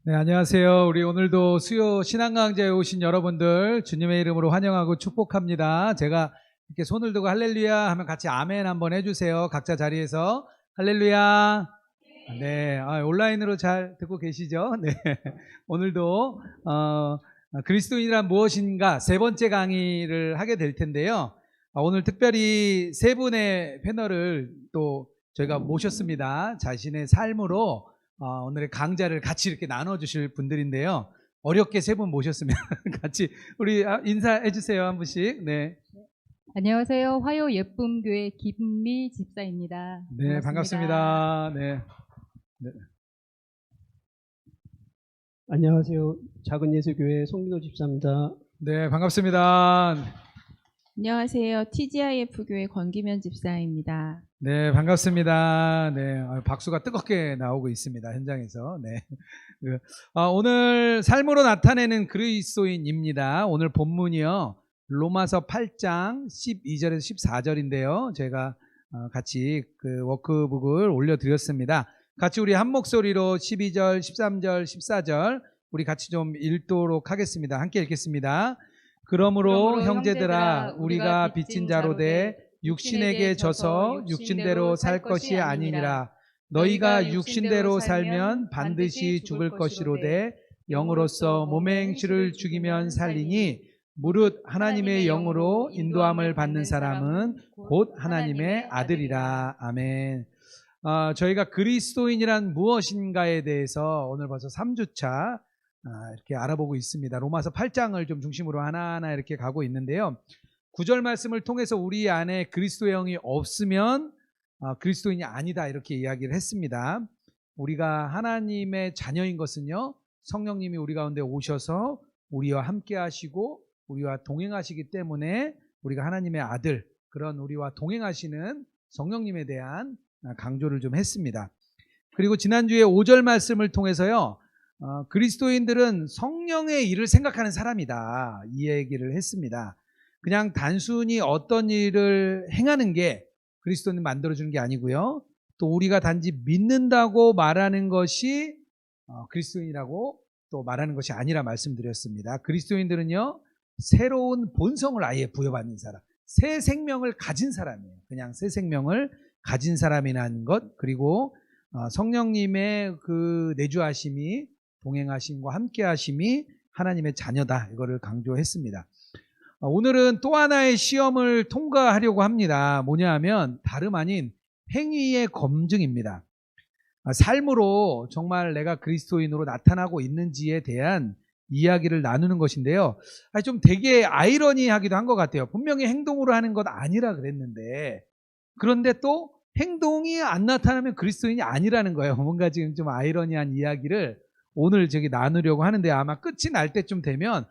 네, 안녕하세요. 우리 오늘도 수요 신앙강좌에 오신 여러분들 주님의 이름으로 환영하고 축복합니다. 제가 이렇게 손을 들고 할렐루야 하면 같이 아멘 한번 해주세요. 각자 자리에서 할렐루야. 네, 온라인으로 잘 듣고 계시죠? 네, 오늘도 그리스도인이란 무엇인가 세 번째 강의를 하게 될 텐데요. 오늘 특별히 세 분의 패널을 또 저희가 모셨습니다. 자신의 삶으로 오늘의 강좌를 같이 이렇게 나눠주실 분들인데요. 어렵게 세 분 모셨으면 같이 우리 인사해 주세요. 한 분씩. 네. 안녕하세요. 화요 예쁨교회 김미 집사입니다. 네, 반갑습니다. 네. 네. 안녕하세요. 작은 예수교회 송민호 집사입니다. 네, 반갑습니다. 안녕하세요. TGIF 교회 권기면 집사입니다. 네, 반갑습니다. 네, 박수가 뜨겁게 나오고 있습니다. 현장에서. 네. 오늘 삶으로 나타내는 그리스도인입니다. 오늘 본문이요. 로마서 8장 12절에서 14절인데요. 제가 같이 그 워크북을 올려드렸습니다. 같이 우리 한 목소리로 12절, 13절, 14절 우리 같이 좀 읽도록 하겠습니다. 함께 읽겠습니다. 그러므로 형제들아 우리가 빚진 자로 돼 육신에게 져서 육신대로 살 것이 아니니라. 너희가 육신대로 살면 반드시 죽을 것이로되 영으로서 몸의 행실을 죽이면 살리니 무릇 하나님의 영으로 인도함을 받는 사람은 곧 하나님의 아들이라. 아멘. 저희가 그리스도인이란 무엇인가에 대해서 오늘 벌써 3주차 이렇게 알아보고 있습니다. 로마서 8장을 좀 중심으로 하나하나 이렇게 가고 있는데요. 9절 말씀을 통해서 우리 안에 그리스도의 영이 없으면 그리스도인이 아니다 이렇게 이야기를 했습니다. 우리가 하나님의 자녀인 것은요, 성령님이 우리 가운데 오셔서 우리와 함께 하시고 우리와 동행하시기 때문에 우리가 하나님의 아들, 그런 우리와 동행하시는 성령님에 대한 강조를 좀 했습니다. 그리고 지난주에 5절 말씀을 통해서요, 그리스도인들은 성령의 일을 생각하는 사람이다 이 얘기를 했습니다. 그냥 단순히 어떤 일을 행하는 게 그리스도는 만들어주는 게 아니고요, 또 우리가 단지 믿는다고 말하는 것이 그리스도인이라고 또 말하는 것이 아니라 말씀드렸습니다. 그리스도인들은요, 새로운 본성을 아예 부여받는 사람, 새 생명을 가진 사람이에요. 그냥 새 생명을 가진 사람이라는 것, 그리고 성령님의 그 내주하심이, 동행하심과 함께하심이 하나님의 자녀다, 이거를 강조했습니다. 오늘은 또 하나의 시험을 통과하려고 합니다. 뭐냐 하면 다름 아닌 행위의 검증입니다. 삶으로 정말 내가 그리스도인으로 나타나고 있는지에 대한 이야기를 나누는 것인데요. 좀 되게 아이러니하기도 한 것 같아요. 분명히 행동으로 하는 것 아니라 그랬는데, 그런데 또 행동이 안 나타나면 그리스도인이 아니라는 거예요. 뭔가 지금 좀 아이러니한 이야기를 오늘 저기 나누려고 하는데, 아마 끝이 날 때쯤 되면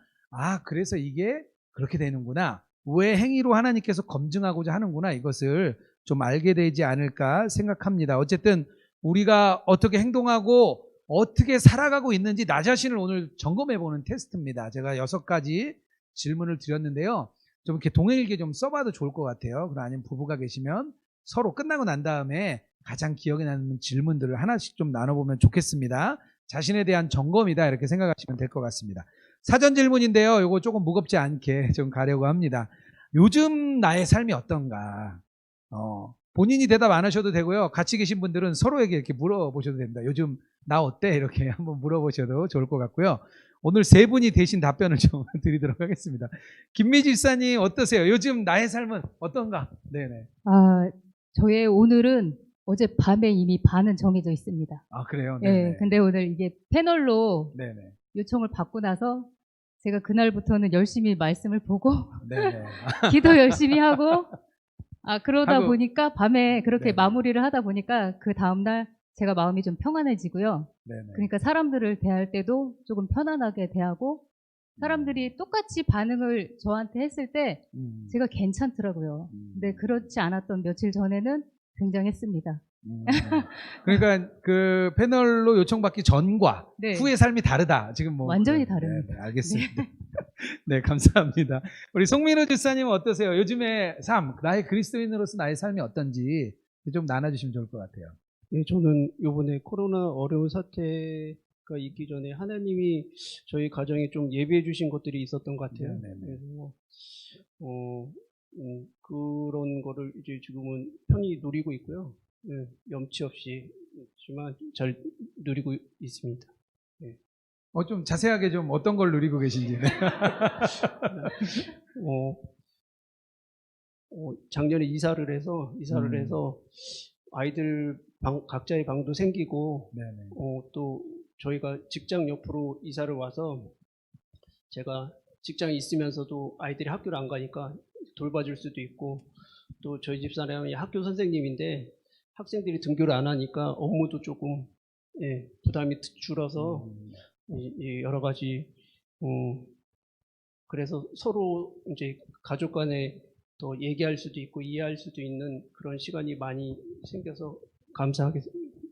그래서 이게 그렇게 되는구나, 왜 행위로 하나님께서 검증하고자 하는구나, 이것을 좀 알게 되지 않을까 생각합니다. 어쨌든 우리가 어떻게 행동하고 어떻게 살아가고 있는지 나 자신을 오늘 점검해보는 테스트입니다. 제가 6가지 질문을 드렸는데요. 좀 이렇게 동행일기에 좀 써봐도 좋을 것 같아요. 아니면 부부가 계시면 서로 끝나고 난 다음에 가장 기억에 남는 질문들을 하나씩 좀 나눠보면 좋겠습니다. 자신에 대한 점검이다 이렇게 생각하시면 될 것 같습니다. 사전 질문인데요. 이거 조금 무겁지 않게 좀 가려고 합니다. 요즘 나의 삶이 어떤가? 본인이 대답 안 하셔도 되고요. 같이 계신 분들은 서로에게 이렇게 물어보셔도 됩니다. 요즘 나 어때? 이렇게 한번 물어보셔도 좋을 것 같고요. 오늘 세 분이 대신 답변을 좀 드리도록 하겠습니다. 김미 집사님 어떠세요? 요즘 나의 삶은 어떤가? 네네. 저의 오늘은 어제 밤에 이미 반은 정해져 있습니다. 그래요? 네네. 네, 근데 오늘 이게 패널로 네네. 요청을 받고 나서 제가 그날부터는 열심히 말씀을 보고 네네. 기도 열심히 하고 그러다 하고, 보니까 밤에 그렇게 네네. 마무리를 하다 보니까 그 다음날 제가 마음이 좀 평안해지고요. 네네. 그러니까 사람들을 대할 때도 조금 편안하게 대하고, 사람들이 똑같이 반응을 저한테 했을 때 제가 괜찮더라고요. 근데 그렇지 않았던 며칠 전에는 굉장했습니다. 그러니까 그 패널로 요청받기 전과 네. 후의 삶이 다르다. 지금 완전히 다릅니다. 네, 알겠습니다. 네, 감사합니다. 우리 송민호 집사님은 어떠세요? 요즘의 삶, 나의 그리스도인으로서 나의 삶이 어떤지 좀 나눠주시면 좋을 것 같아요. 예, 저는 이번에 코로나 어려운 사태 있기 전에 하나님이 저희 가정에 좀 예비해 주신 것들이 있었던 것 같아요. 네네네. 그래서 그런 거를 이제 지금은 편히 누리고 있고요. 예, 염치 없이지만 잘 누리고 있습니다. 좀 자세하게 좀 어떤 걸 누리고 계신지. 네. 작년에 이사를 해서 음. 아이들 각자의 방도 생기고 네네. 또 저희가 직장 옆으로 이사를 와서 제가 직장에 있으면서도 아이들이 학교를 안 가니까 돌봐줄 수도 있고, 또 저희 집사람이 학교 선생님인데 학생들이 등교를 안 하니까 업무도 조금 부담이 줄어서 여러 가지 그래서 서로 이제 가족 간에 더 얘기할 수도 있고 이해할 수도 있는 그런 시간이 많이 생겨서 감사하게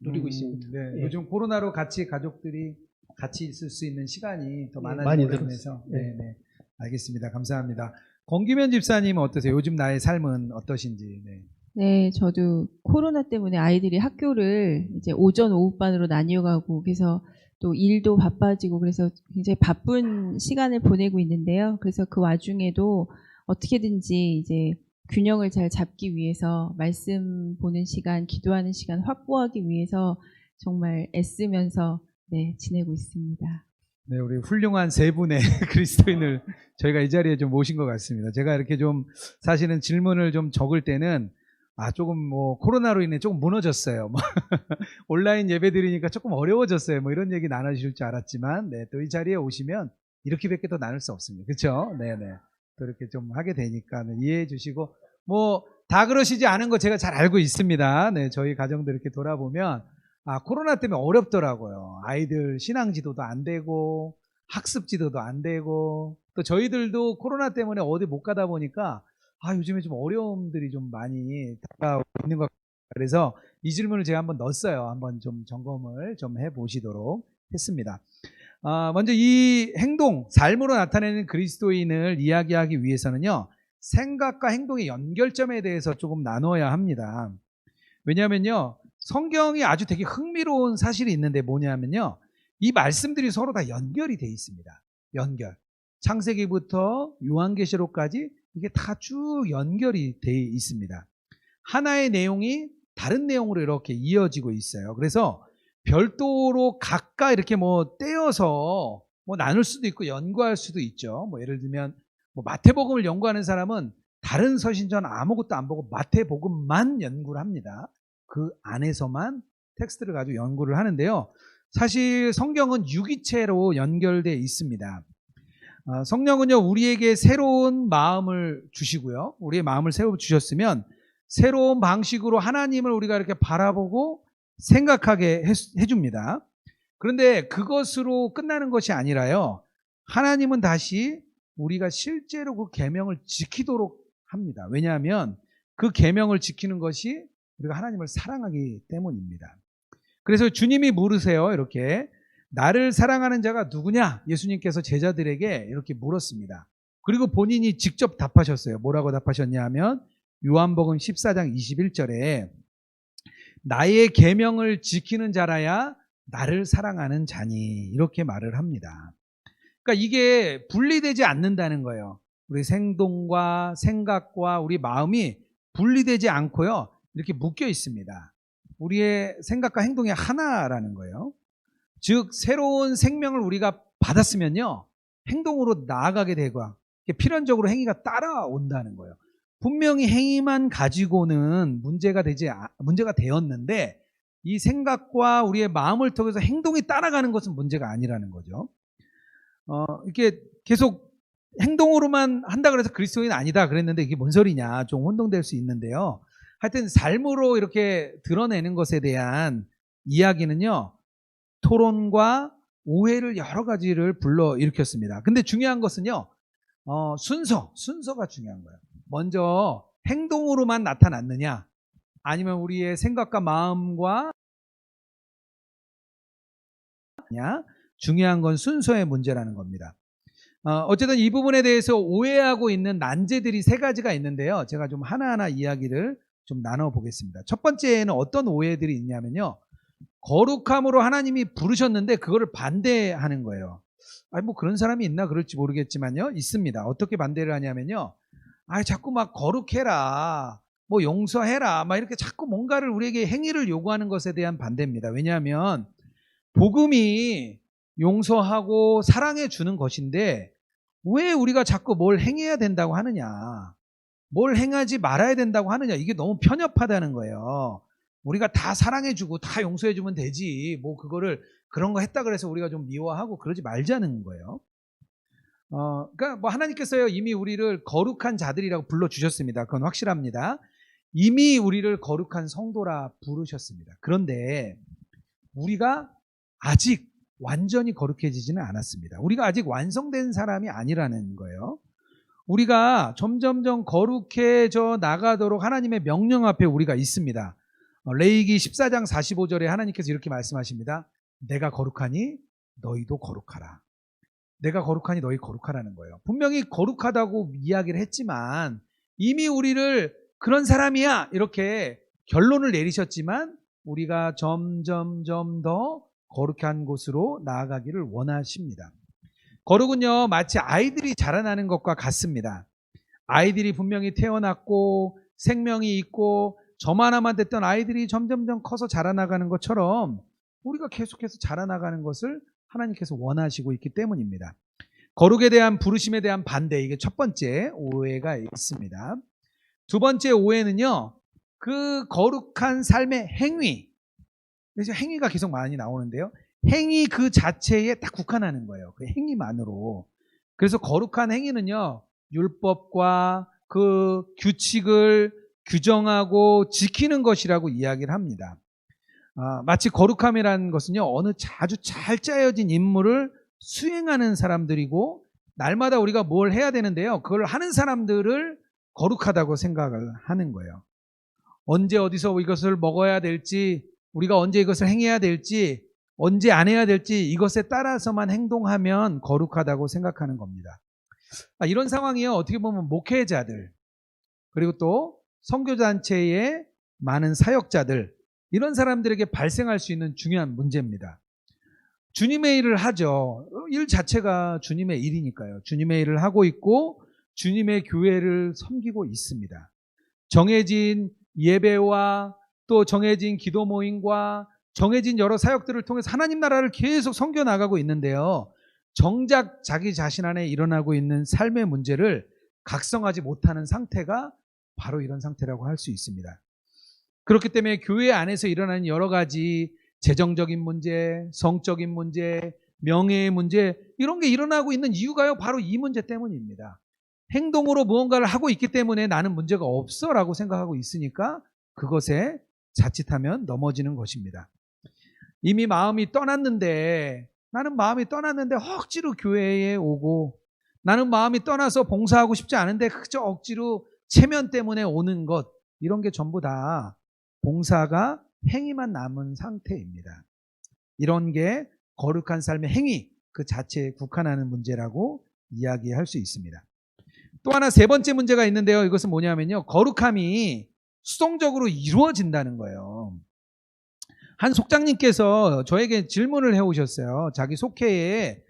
누리고 있습니다. 네. 예. 요즘 코로나로 같이 가족들이 같이 있을 수 있는 시간이 더 많이 많아지고 늘었어요. 있어서. 예. 네, 네. 알겠습니다. 감사합니다. 권기면 집사님은 어떠세요? 요즘 나의 삶은 어떠신지? 네. 네, 저도 코로나 때문에 아이들이 학교를 이제 오전, 오후반으로 나뉘어가고, 그래서 또 일도 바빠지고, 그래서 굉장히 바쁜 시간을 보내고 있는데요. 그래서 그 와중에도 어떻게든지 이제 균형을 잘 잡기 위해서 말씀 보는 시간, 기도하는 시간 확보하기 위해서 정말 애쓰면서 지내고 있습니다. 네, 우리 훌륭한 세 분의 그리스도인을 저희가 이 자리에 좀 모신 것 같습니다. 제가 이렇게 좀 사실은 질문을 좀 적을 때는 조금 코로나로 인해 조금 무너졌어요. 온라인 예배 드리니까 조금 어려워졌어요. 이런 얘기 나눠주실 줄 알았지만, 네, 또 이 자리에 오시면 이렇게밖에 더 나눌 수 없습니다. 그렇죠? 네네. 또 이렇게 좀 하게 되니까 이해해 주시고, 다 그러시지 않은 거 제가 잘 알고 있습니다. 네, 저희 가정들 이렇게 돌아보면 코로나 때문에 어렵더라고요. 아이들 신앙 지도도 안 되고 학습 지도도 안 되고, 또 저희들도 코로나 때문에 어디 못 가다 보니까 요즘에 좀 어려움들이 좀 많이 다가오고 있는 것 같아요. 그래서 이 질문을 제가 한번 넣었어요. 한번 좀 점검을 좀 해보시도록 했습니다. 먼저 이 행동, 삶으로 나타내는 그리스도인을 이야기하기 위해서는요, 생각과 행동의 연결점에 대해서 조금 나눠야 합니다. 왜냐하면요, 성경이 아주 되게 흥미로운 사실이 있는데 뭐냐면요, 이 말씀들이 서로 다 연결이 돼 있습니다. 연결. 창세기부터 요한계시록까지 이게 다 쭉 연결이 돼 있습니다. 하나의 내용이 다른 내용으로 이렇게 이어지고 있어요. 그래서 별도로 각각 이렇게 떼어서 나눌 수도 있고 연구할 수도 있죠. 예를 들면 마태복음을 연구하는 사람은 다른 서신전 아무것도 안 보고 마태복음만 연구를 합니다. 그 안에서만 텍스트를 가지고 연구를 하는데요. 사실 성경은 유기체로 연결되어 있습니다. 성령은요, 우리에게 새로운 마음을 주시고요. 우리의 마음을 세워주셨으면 새로운 방식으로 하나님을 우리가 이렇게 바라보고 생각하게 해줍니다. 그런데 그것으로 끝나는 것이 아니라요, 하나님은 다시 우리가 실제로 그 계명을 지키도록 합니다. 왜냐하면 그 계명을 지키는 것이 우리가 하나님을 사랑하기 때문입니다. 그래서 주님이 물으세요. 이렇게 나를 사랑하는 자가 누구냐? 예수님께서 제자들에게 이렇게 물었습니다. 그리고 본인이 직접 답하셨어요. 뭐라고 답하셨냐 하면 요한복음 14장 21절에 나의 계명을 지키는 자라야 나를 사랑하는 자니, 이렇게 말을 합니다. 그러니까 이게 분리되지 않는다는 거예요. 우리 행동과 생각과 우리 마음이 분리되지 않고요, 이렇게 묶여 있습니다. 우리의 생각과 행동이 하나라는 거예요. 즉 새로운 생명을 우리가 받았으면요, 행동으로 나아가게 되고 필연적으로 행위가 따라온다는 거예요. 분명히 행위만 가지고는 문제가 되었는데 이 생각과 우리의 마음을 통해서 행동이 따라가는 것은 문제가 아니라는 거죠. 이렇게 계속 행동으로만 한다 그래서 그리스도인 아니다 그랬는데 이게 뭔 소리냐, 좀 혼동될 수 있는데요. 하여튼 삶으로 이렇게 드러내는 것에 대한 이야기는요, 토론과 오해를 여러 가지를 불러일으켰습니다. 근데 중요한 것은요, 순서가 중요한 거예요. 먼저 행동으로만 나타났느냐, 아니면 우리의 생각과 마음과 중요한 건 순서의 문제라는 겁니다. 어쨌든 이 부분에 대해서 오해하고 있는 난제들이 세 가지가 있는데요. 제가 좀 하나하나 이야기를 좀 나눠보겠습니다. 첫 번째는 어떤 오해들이 있냐면요, 거룩함으로 하나님이 부르셨는데 그거를 반대하는 거예요. 아니 뭐 그런 사람이 있나 그럴지 모르겠지만요. 있습니다. 어떻게 반대를 하냐면요. 아 자꾸 막 거룩해라. 뭐 용서해라. 막 이렇게 자꾸 뭔가를 우리에게 행위를 요구하는 것에 대한 반대입니다. 왜냐하면 복음이 용서하고 사랑해 주는 것인데 왜 우리가 자꾸 뭘 행해야 된다고 하느냐. 뭘 행하지 말아야 된다고 하느냐. 이게 너무 편협하다는 거예요. 우리가 다 사랑해주고 다 용서해주면 되지. 뭐 그거를 그런 거 했다 그래서 우리가 좀 미워하고 그러지 말자는 거예요. 그러니까 뭐 하나님께서요 이미 우리를 거룩한 자들이라고 불러주셨습니다. 그건 확실합니다. 이미 우리를 거룩한 성도라 부르셨습니다. 그런데 우리가 아직 완전히 거룩해지지는 않았습니다. 우리가 아직 완성된 사람이 아니라는 거예요. 우리가 점점점 거룩해져 나가도록 하나님의 명령 앞에 우리가 있습니다. 레위기 14장 45절에 하나님께서 이렇게 말씀하십니다. 내가 거룩하니 너희도 거룩하라. 내가 거룩하니 너희 거룩하라는 거예요. 분명히 거룩하다고 이야기를 했지만 이미 우리를 그런 사람이야 이렇게 결론을 내리셨지만 우리가 점점점 더 거룩한 곳으로 나아가기를 원하십니다. 거룩은요 마치 아이들이 자라나는 것과 같습니다. 아이들이 분명히 태어났고 생명이 있고 점 하나만 됐던 아이들이 점점점 커서 자라나가는 것처럼 우리가 계속해서 자라나가는 것을 하나님께서 원하시고 있기 때문입니다. 거룩에 대한 부르심에 대한 반대, 이게 첫 번째 오해가 있습니다. 두 번째 오해는요, 그 거룩한 삶의 행위, 그래서 행위가 계속 많이 나오는데요. 행위 그 자체에 딱 국한하는 거예요. 그 행위만으로. 그래서 거룩한 행위는요, 율법과 그 규칙을 규정하고 지키는 것이라고 이야기를 합니다. 마치 거룩함이라는 것은요, 어느 아주 잘 짜여진 임무를 수행하는 사람들이고, 날마다 우리가 뭘 해야 되는데요, 그걸 하는 사람들을 거룩하다고 생각을 하는 거예요. 언제 어디서 이것을 먹어야 될지, 우리가 언제 이것을 행해야 될지, 언제 안 해야 될지 이것에 따라서만 행동하면 거룩하다고 생각하는 겁니다. 이런 상황이요, 어떻게 보면 목회자들, 그리고 또 선교단체의 많은 사역자들, 이런 사람들에게 발생할 수 있는 중요한 문제입니다. 주님의 일을 하죠. 일 자체가 주님의 일이니까요. 주님의 일을 하고 있고 주님의 교회를 섬기고 있습니다. 정해진 예배와 또 정해진 기도 모임과 정해진 여러 사역들을 통해서 하나님 나라를 계속 섬겨 나가고 있는데요. 정작 자기 자신 안에 일어나고 있는 삶의 문제를 각성하지 못하는 상태가 바로 이런 상태라고 할 수 있습니다. 그렇기 때문에 교회 안에서 일어나는 여러 가지 재정적인 문제, 성적인 문제, 명예의 문제, 이런 게 일어나고 있는 이유가요, 바로 이 문제 때문입니다. 행동으로 무언가를 하고 있기 때문에 나는 문제가 없어 라고 생각하고 있으니까 그것에 자칫하면 넘어지는 것입니다. 이미 마음이 떠났는데, 나는 마음이 떠났는데 억지로 교회에 오고, 나는 마음이 떠나서 봉사하고 싶지 않은데 그저 억지로 체면 때문에 오는 것, 이런 게 전부 다 봉사가 행위만 남은 상태입니다. 이런 게 거룩한 삶의 행위 그 자체에 국한하는 문제라고 이야기할 수 있습니다. 또 하나 세 번째 문제가 있는데요. 이것은 뭐냐면요, 거룩함이 수동적으로 이루어진다는 거예요. 한 속장님께서 저에게 질문을 해오셨어요. 자기 속회에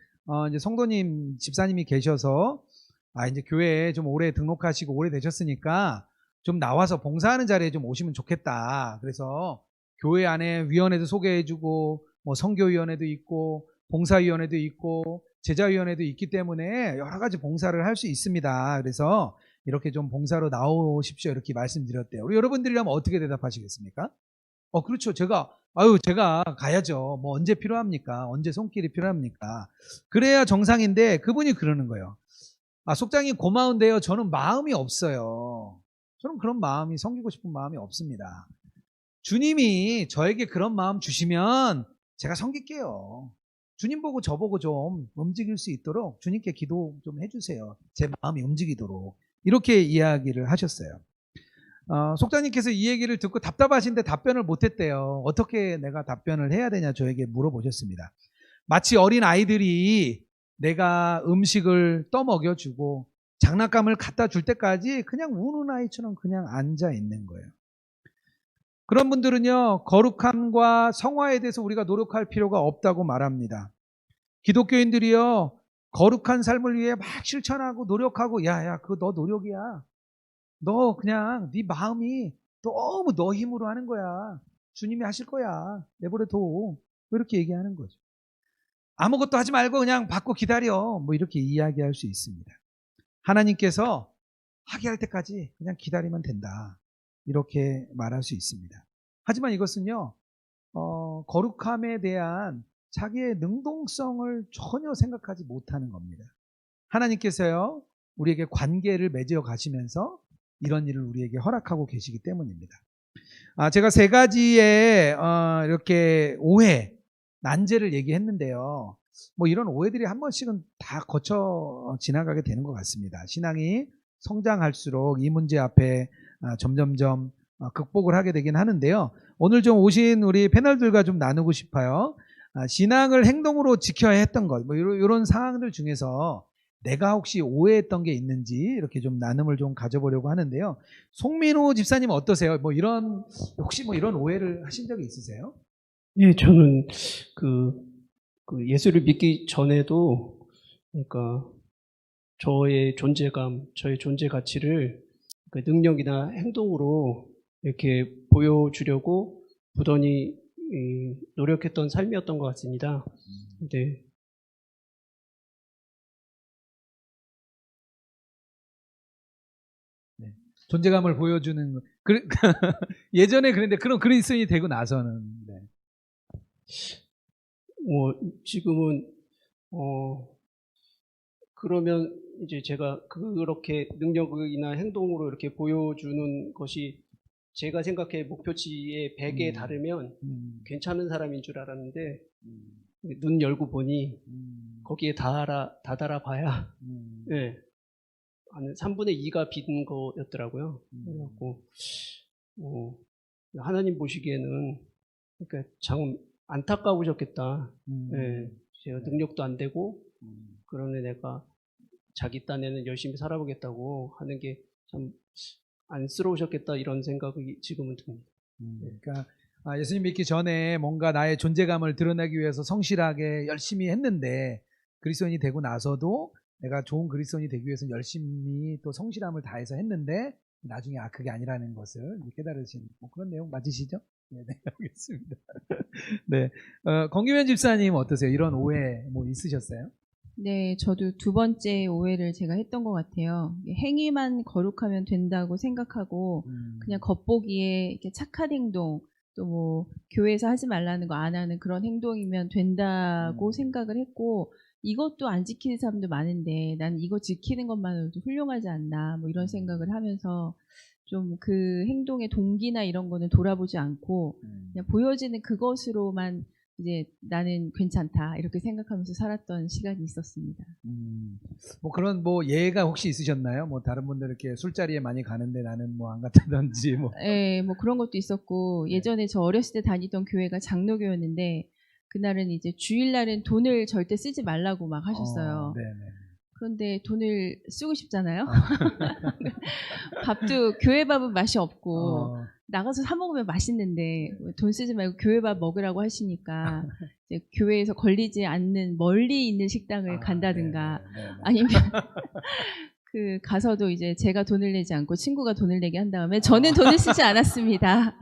이제 성도님 집사님이 계셔서 이제 교회에 좀 오래 등록하시고 오래 되셨으니까 좀 나와서 봉사하는 자리에 좀 오시면 좋겠다. 그래서 교회 안에 위원회도 소개해주고 뭐 선교위원회도 있고 봉사위원회도 있고 제자위원회도 있기 때문에 여러 가지 봉사를 할 수 있습니다. 그래서 이렇게 좀 봉사로 나오십시오 이렇게 말씀드렸대요. 우리 여러분들이라면 어떻게 대답하시겠습니까? 그렇죠. 제가 가야죠. 뭐 언제 필요합니까? 언제 손길이 필요합니까? 그래야 정상인데 그분이 그러는 거예요. 속장님 고마운데요, 저는 마음이 없어요. 저는 그런 마음이, 섬기고 싶은 마음이 없습니다. 주님이 저에게 그런 마음 주시면 제가 섬길게요. 주님 보고 저보고 좀 움직일 수 있도록 주님께 기도 좀 해주세요. 제 마음이 움직이도록. 이렇게 이야기를 하셨어요. 속장님께서 이 얘기를 듣고 답답하신데 답변을 못했대요. 어떻게 내가 답변을 해야 되냐 저에게 물어보셨습니다. 마치 어린 아이들이 내가 음식을 떠먹여주고 장난감을 갖다 줄 때까지 그냥 우는 아이처럼 그냥 앉아 있는 거예요. 그런 분들은요, 거룩함과 성화에 대해서 우리가 노력할 필요가 없다고 말합니다. 기독교인들이요, 거룩한 삶을 위해 막 실천하고 노력하고, 야, 그거 너 노력이야. 너 그냥 네 마음이 너무 너 힘으로 하는 거야. 주님이 하실 거야. 내버려 둬. 이렇게 얘기하는 거죠. 아무것도 하지 말고 그냥 받고 기다려. 뭐 이렇게 이야기할 수 있습니다. 하나님께서 하게 할 때까지 그냥 기다리면 된다. 이렇게 말할 수 있습니다. 하지만 이것은요, 거룩함에 대한 자기의 능동성을 전혀 생각하지 못하는 겁니다. 하나님께서요, 우리에게 관계를 맺어 가시면서 이런 일을 우리에게 허락하고 계시기 때문입니다. 제가 세 가지의 이렇게 오해, 난제를 얘기했는데요. 뭐 이런 오해들이 한 번씩은 다 거쳐 지나가게 되는 것 같습니다. 신앙이 성장할수록 이 문제 앞에 점점점 극복을 하게 되긴 하는데요. 오늘 좀 오신 우리 패널들과 좀 나누고 싶어요. 신앙을 행동으로 지켜야 했던 것, 뭐 이런 상황들 중에서 내가 혹시 오해했던 게 있는지 이렇게 좀 나눔을 좀 가져보려고 하는데요. 송민호 집사님 어떠세요? 혹시 이런 오해를 하신 적이 있으세요? 예, 저는 그 예수를 믿기 전에도, 그러니까 저의 존재감, 저의 존재 가치를 그 능력이나 행동으로 이렇게 보여주려고 부단히 노력했던 삶이었던 것 같습니다. 네. 존재감을 보여주는 예전에 그랬는데 그런 그리스도인이 되고 나서는 네. 지금은 그러면 이제 제가 그렇게 능력이나 행동으로 이렇게 보여주는 것이 제가 생각해 목표치의 100에 다르면 괜찮은 사람인 줄 알았는데 눈 열고 보니 거기에 다다라 봐야 네. 한 3분의 2가 빈 거였더라고요. 그래갖고 하나님 보시기에는 그러니까 참 안타까우셨겠다. 네. 제가 능력도 안 되고 그러네 내가 자기 딴에는 열심히 살아보겠다고 하는 게 참 안쓰러우셨겠다 이런 생각이 지금은 듭니다. 그러니까 예수님 믿기 전에 뭔가 나의 존재감을 드러내기 위해서 성실하게 열심히 했는데 그리스도인이 되고 나서도 내가 좋은 그리스도인이 되기 위해서 열심히 또 성실함을 다해서 했는데 나중에 그게 아니라는 것을 깨달으신 그런 내용 맞으시죠? 네, 알겠습니다. 네, 권규현 집사님 어떠세요? 이런 오해 있으셨어요? 네, 저도 두 번째 오해를 제가 했던 것 같아요. 행위만 거룩하면 된다고 생각하고 그냥 겉보기에 이렇게 착한 행동, 또 뭐 교회에서 하지 말라는 거 안 하는 그런 행동이면 된다고 생각을 했고 이것도 안 지키는 사람도 많은데 난 이거 지키는 것만으로도 훌륭하지 않나 뭐 이런 생각을 하면서 좀 그 행동의 동기나 이런 거는 돌아보지 않고 그냥 보여지는 그것으로만 이제 나는 괜찮다 이렇게 생각하면서 살았던 시간이 있었습니다. 그런 예가 혹시 있으셨나요? 다른 분들 이렇게 술자리에 많이 가는데 나는 안 갔다든지 네, 그런 것도 있었고 예전에 저 어렸을 때 다니던 교회가 장로교였는데 그날은 이제 주일날은 돈을 절대 쓰지 말라고 막 하셨어요. 그런데 돈을 쓰고 싶잖아요. 밥도 교회 밥은 맛이 없고 나가서 사 먹으면 맛있는데 돈 쓰지 말고 교회 밥 먹으라고 하시니까 이제 교회에서 걸리지 않는 멀리 있는 식당을 간다든가 아니면 가서도 이제 제가 돈을 내지 않고 친구가 돈을 내게 한 다음에 저는 돈을 쓰지 않았습니다.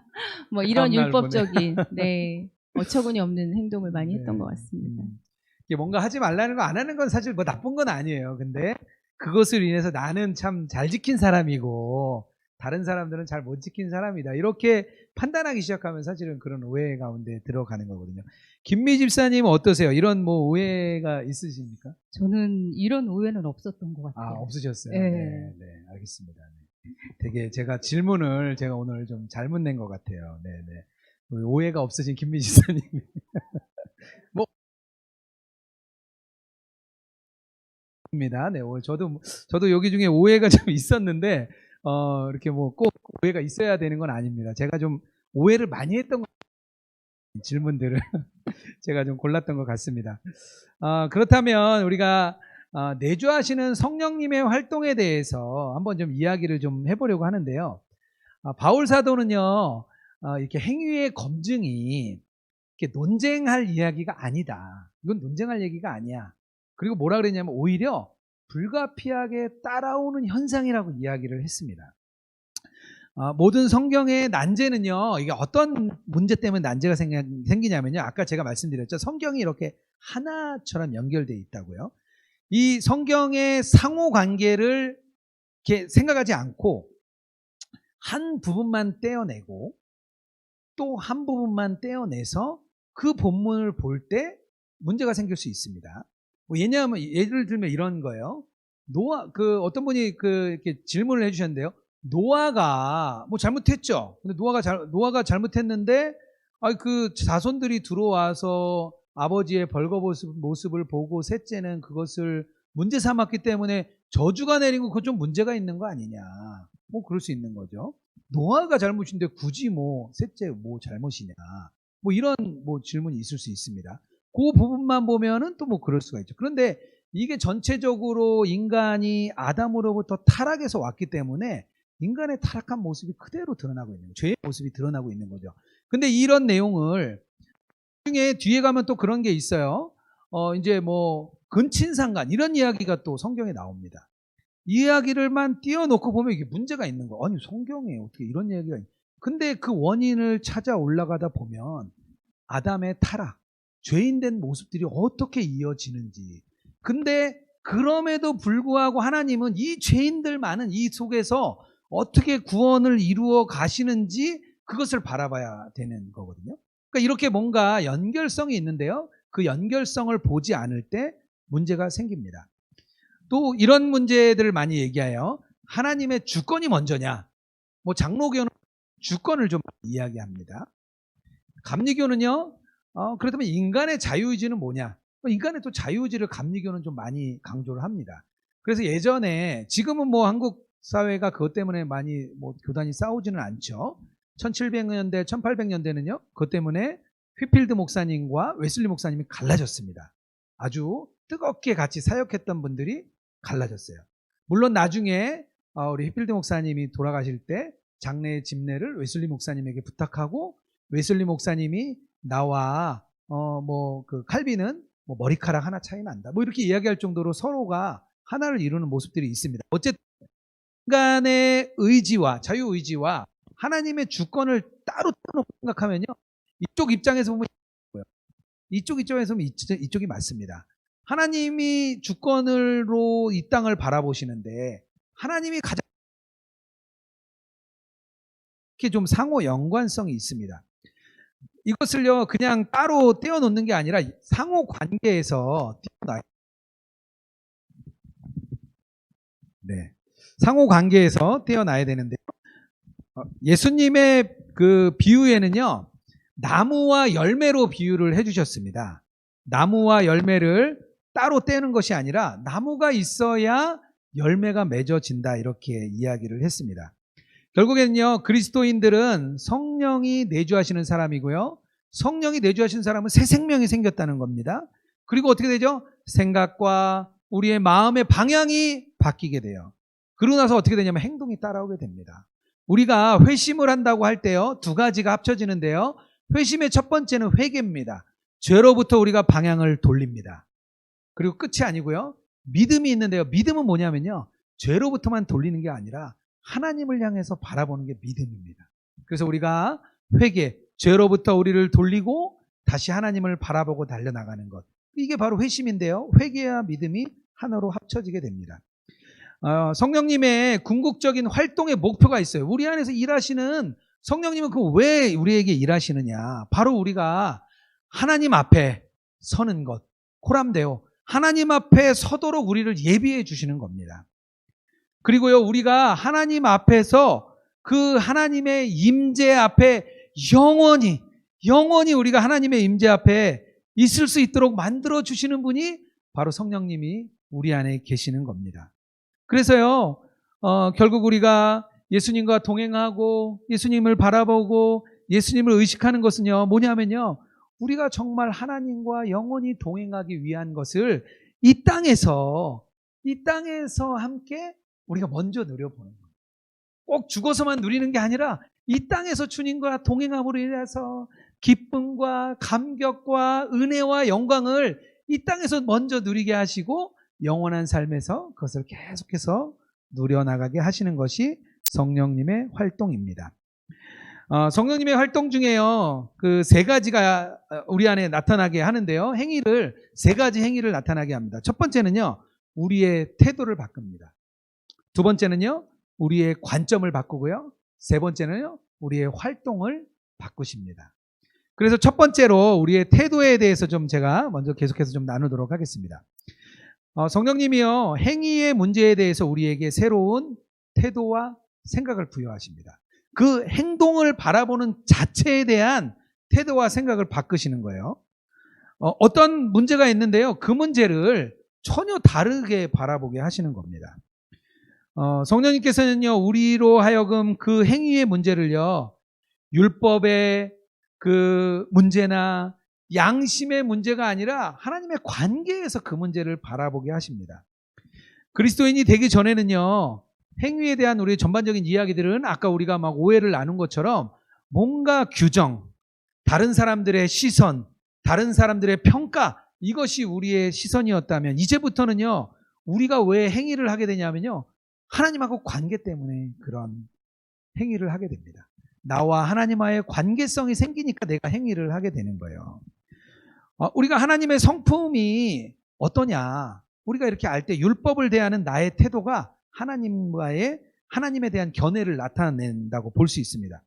이런 율법적인 어처구니 없는 행동을 많이 했던 것 같습니다. 뭔가 하지 말라는 거 안 하는 건 사실 나쁜 건 아니에요. 근데 그것을 인해서 나는 참 잘 지킨 사람이고 다른 사람들은 잘 못 지킨 사람이다. 이렇게 판단하기 시작하면 사실은 그런 오해 가운데 들어가는 거거든요. 김미 집사님은 어떠세요? 이런 오해가 있으십니까? 저는 이런 오해는 없었던 것 같아요. 없으셨어요? 네. 네, 알겠습니다. 되게 제가 질문을 오늘 좀 잘못 낸 것 같아요. 네. 오해가 없으신 김미 집사님. 입니다. 네, 저도 여기 중에 오해가 좀 있었는데, 이렇게 꼭 오해가 있어야 되는 건 아닙니다. 제가 좀 오해를 많이 했던 질문들을 제가 좀 골랐던 것 같습니다. 그렇다면 우리가 내주하시는 성령님의 활동에 대해서 한번 좀 이야기를 좀 해보려고 하는데요. 바울 사도는요, 이렇게 행위의 검증이 이렇게 논쟁할 이야기가 아니다. 이건 논쟁할 얘기가 아니야. 그리고 뭐라 그랬냐면 오히려 불가피하게 따라오는 현상이라고 이야기를 했습니다. 모든 성경의 난제는요, 이게 어떤 문제 때문에 난제가 생기냐면요, 아까 제가 말씀드렸죠. 성경이 이렇게 하나처럼 연결되어 있다고요. 이 성경의 상호 관계를 이렇게 생각하지 않고 한 부분만 떼어내고 또 한 부분만 떼어내서 그 본문을 볼 때 문제가 생길 수 있습니다. 왜냐하면 예를 들면 이런 거예요. 어떤 분이 이렇게 질문을 해주셨는데요. 노아가 뭐 잘못했죠. 근데 노아가 잘못했는데 그 자손들이 들어와서 아버지의 벌거벗은 모습을 보고 셋째는 그것을 문제 삼았기 때문에 저주가 내린 거 그건 좀 문제가 있는 거 아니냐. 뭐 그럴 수 있는 거죠. 노아가 잘못인데 굳이 뭐 셋째 뭐 잘못이냐. 뭐 이런 뭐 질문이 있을 수 있습니다. 그 부분만 보면은 또 뭐 그럴 수가 있죠. 그런데 이게 전체적으로 인간이 아담으로부터 타락해서 왔기 때문에 인간의 타락한 모습이 그대로 드러나고 있는 거예요. 죄의 모습이 드러나고 있는 거죠. 근데 이런 내용을 중에 뒤에 가면 또 그런 게 있어요. 이제 뭐 근친상간 이런 이야기가 또 성경에 나옵니다. 이 이야기를만 띄워놓고 보면 이게 문제가 있는 거예요. 아니 성경에 어떻게 이런 이야기가 있냐. 근데 그 원인을 찾아 올라가다 보면 아담의 타락, 죄인된 모습들이 어떻게 이어지는지. 근데 그럼에도 불구하고 하나님은 이 죄인들 많은 이 속에서 어떻게 구원을 이루어 가시는지 그것을 바라봐야 되는 거거든요. 그러니까 이렇게 뭔가 연결성이 있는데요. 그 연결성을 보지 않을 때 문제가 생깁니다. 또 이런 문제들을 많이 얘기해요. 하나님의 주권이 먼저냐? 뭐 장로교는 주권을 좀 이야기합니다. 감리교는요. 그렇다면 인간의 자유의지는 뭐냐? 인간의 또 자유의지를 감리교는 좀 많이 강조를 합니다. 그래서 예전에 지금은 뭐 한국 사회가 그것 때문에 많이 뭐 교단이 싸우지는 않죠. 1700년대, 1800년대는요. 그것 때문에 휘필드 목사님과 웨슬리 목사님이 갈라졌습니다. 아주 뜨겁게 같이 사역했던 분들이 갈라졌어요. 물론 나중에 우리 휘필드 목사님이 돌아가실 때 장례 집례를 웨슬리 목사님에게 부탁하고 웨슬리 목사님이 나와 뭐 그 칼빈은 뭐 머리카락 하나 차이 난다. 뭐 이렇게 이야기할 정도로 서로가 하나를 이루는 모습들이 있습니다. 어쨌든 인간의 의지와 자유의지와 하나님의 주권을 따로 놓고 생각하면요. 이쪽 입장에서 보면 이쪽 입장에서 보면 이쪽이 맞습니다. 하나님이 주권으로 이 땅을 바라보시는데 하나님이 가장 이렇게 좀 상호 연관성이 있습니다. 이것을요 그냥 따로 떼어놓는 게 아니라 상호 관계에서 상호 관계에서 떼어놔야 되는데 예수님의 그 비유에는요 나무와 열매로 비유를 해주셨습니다. 나무와 열매를 따로 떼는 것이 아니라 나무가 있어야 열매가 맺어진다 이렇게 이야기를 했습니다. 결국에는요 그리스도인들은 성령이 내주하시는 사람이고요. 성령이 내주하시는 사람은 새 생명이 생겼다는 겁니다. 그리고 어떻게 되죠? 생각과 우리의 마음의 방향이 바뀌게 돼요. 그러고 나서 어떻게 되냐면 행동이 따라오게 됩니다. 우리가 회심을 한다고 할 때요 두 가지가 합쳐지는데요. 회심의 첫 번째는 회개입니다. 죄로부터 우리가 방향을 돌립니다. 그리고 끝이 아니고요. 믿음이 있는데요. 믿음은 뭐냐면요. 죄로부터만 돌리는 게 아니라 하나님을 향해서 바라보는 게 믿음입니다. 그래서 우리가 회개, 죄로부터 우리를 돌리고 다시 하나님을 바라보고 달려나가는 것. 이게 바로 회심인데요. 회개와 믿음이 하나로 합쳐지게 됩니다. 성령님의 궁극적인 활동의 목표가 있어요. 우리 안에서 일하시는 성령님은 왜 우리에게 일하시느냐. 바로 우리가 하나님 앞에 서는 것. 코람데오. 하나님 앞에 서도록 우리를 예비해 주시는 겁니다. 그리고요, 우리가 하나님 앞에서 그 하나님의 임재 앞에 영원히 우리가 하나님의 임재 앞에 있을 수 있도록 만들어 주시는 분이 바로 성령님이 우리 안에 계시는 겁니다. 그래서요, 결국 우리가 예수님과 동행하고 예수님을 바라보고 예수님을 의식하는 것은요, 뭐냐면요, 우리가 정말 하나님과 영원히 동행하기 위한 것을 이 땅에서 함께 우리가 먼저 누려보는 거예요. 꼭 죽어서만 누리는 게 아니라 이 땅에서 주님과 동행함으로 인해서 기쁨과 감격과 은혜와 영광을 이 땅에서 먼저 누리게 하시고 영원한 삶에서 그것을 계속해서 누려나가게 하시는 것이 성령님의 활동입니다. 성령님의 활동 중에요, 그 세 가지가 우리 안에 나타나게 하는데요. 행위를, 세 가지 행위를 나타나게 합니다. 첫 번째는요, 우리의 태도를 바꿉니다. 두 번째는요, 우리의 관점을 바꾸고요. 세 번째는요, 우리의 활동을 바꾸십니다. 그래서 첫 번째로 우리의 태도에 대해서 좀 제가 먼저 계속해서 좀 나누도록 하겠습니다. 성령님이요, 행위의 문제에 대해서 우리에게 새로운 태도와 생각을 부여하십니다. 그 행동을 바라보는 자체에 대한 태도와 생각을 바꾸시는 거예요. 어떤 문제가 있는데요, 그 문제를 전혀 다르게 바라보게 하시는 겁니다. 성령님께서는요, 우리로 하여금 그 행위의 문제를요, 율법의 그 문제나 양심의 문제가 아니라 하나님의 관계에서 그 문제를 바라보게 하십니다. 그리스도인이 되기 전에는요, 행위에 대한 우리의 전반적인 이야기들은 아까 우리가 막 오해를 나눈 것처럼 뭔가 규정, 다른 사람들의 시선, 다른 사람들의 평가, 이것이 우리의 시선이었다면 이제부터는요, 우리가 왜 행위를 하게 되냐면요, 하나님하고 관계 때문에 그런 행위를 하게 됩니다. 나와 하나님과의 관계성이 생기니까 내가 행위를 하게 되는 거예요. 우리가 하나님의 성품이 어떠냐, 우리가 이렇게 알 때 율법을 대하는 나의 태도가 하나님에 대한 견해를 나타낸다고 볼 수 있습니다.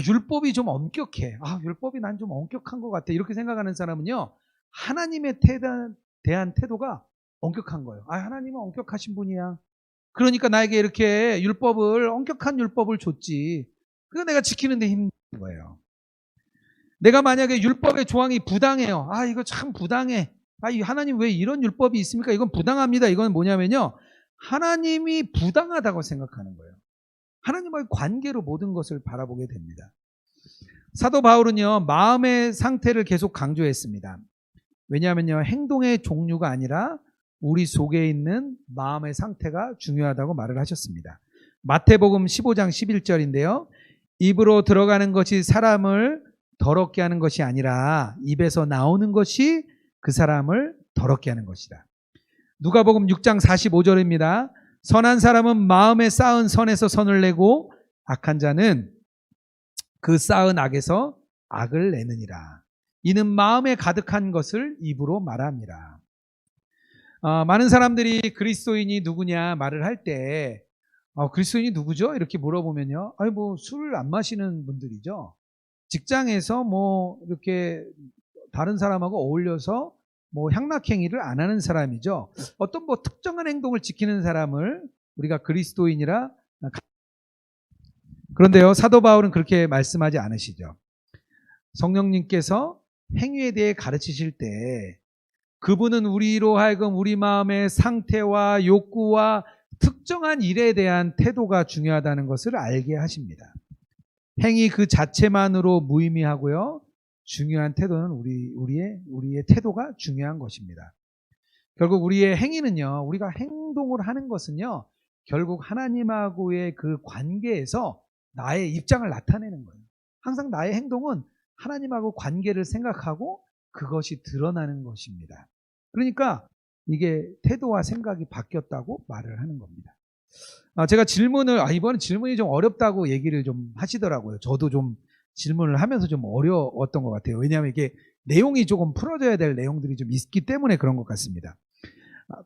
율법이 좀 엄격해. 율법이 난 좀 엄격한 것 같아. 이렇게 생각하는 사람은요, 하나님에 대한 태도가 엄격한 거예요. 하나님은 엄격하신 분이야. 그러니까 나에게 이렇게 엄격한 율법을 줬지. 그거 내가 지키는데 힘든 거예요. 내가 만약에 율법의 조항이 부당해요. 이거 참 부당해. 하나님 왜 이런 율법이 있습니까? 이건 부당합니다. 이건 뭐냐면요, 하나님이 부당하다고 생각하는 거예요. 하나님과의 관계로 모든 것을 바라보게 됩니다. 사도 바울은요, 마음의 상태를 계속 강조했습니다. 왜냐하면요, 행동의 종류가 아니라 우리 속에 있는 마음의 상태가 중요하다고 말을 하셨습니다. 마태복음 15장 11절인데요. 입으로 들어가는 것이 사람을 더럽게 하는 것이 아니라 입에서 나오는 것이 그 사람을 더럽게 하는 것이다. 누가복음 6장 45절입니다. 선한 사람은 마음에 쌓은 선에서 선을 내고 악한 자는 그 쌓은 악에서 악을 내느니라. 이는 마음에 가득한 것을 입으로 말합니다. 많은 사람들이 그리스도인이 누구냐 말을 할 때 그리스도인이 누구죠? 이렇게 물어보면요, 술을 안 마시는 분들이죠. 직장에서 이렇게 다른 사람하고 어울려서 향락행위를 안 하는 사람이죠. 어떤 특정한 행동을 지키는 사람을 우리가 그리스도인이라. 그런데요, 사도 바울은 그렇게 말씀하지 않으시죠. 성령님께서 행위에 대해 가르치실 때 그분은 우리로 하여금 우리 마음의 상태와 욕구와 특정한 일에 대한 태도가 중요하다는 것을 알게 하십니다. 행위 그 자체만으로 무의미하고요, 중요한 태도는 우리의 태도가 중요한 것입니다. 결국 우리의 행위는요, 우리가 행동을 하는 것은요, 결국 하나님하고의 그 관계에서 나의 입장을 나타내는 거예요. 항상 나의 행동은 하나님하고 관계를 생각하고 그것이 드러나는 것입니다. 그러니까 이게 태도와 생각이 바뀌었다고 말을 하는 겁니다. 제가 이번에 질문이 좀 어렵다고 얘기를 좀 하시더라고요. 저도 좀 질문을 하면서 좀 어려웠던 것 같아요. 왜냐하면 이게 내용이 조금 풀어져야 될 내용들이 좀 있기 때문에 그런 것 같습니다.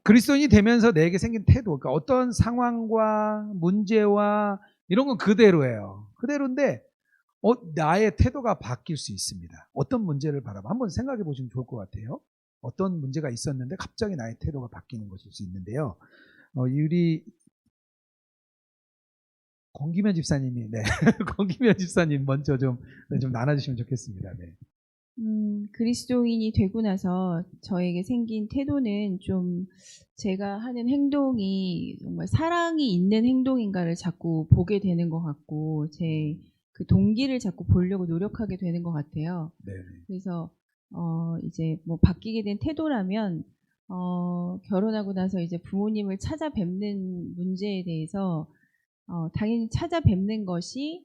그리스도인이 되면서 내게 생긴 태도, 그러니까 어떤 상황과 문제와 이런 건 그대로예요. 그대로인데 나의 태도가 바뀔 수 있습니다. 어떤 문제를 바라봐 한번 생각해 보시면 좋을 것 같아요. 어떤 문제가 있었는데 갑자기 나의 태도가 바뀌는 것일 수 있는데요. 우리 권기면 집사님이, 권기면 집사님 먼저 좀 나눠주시면 좋겠습니다. 네. 그리스도인이 되고 나서 저에게 생긴 태도는 좀 제가 하는 행동이 정말 사랑이 있는 행동인가를 자꾸 보게 되는 것 같고, 제 그 동기를 자꾸 보려고 노력하게 되는 것 같아요. 네. 그래서 이제 바뀌게 된 태도라면 결혼하고 나서 이제 부모님을 찾아뵙는 문제에 대해서 당연히 찾아뵙는 것이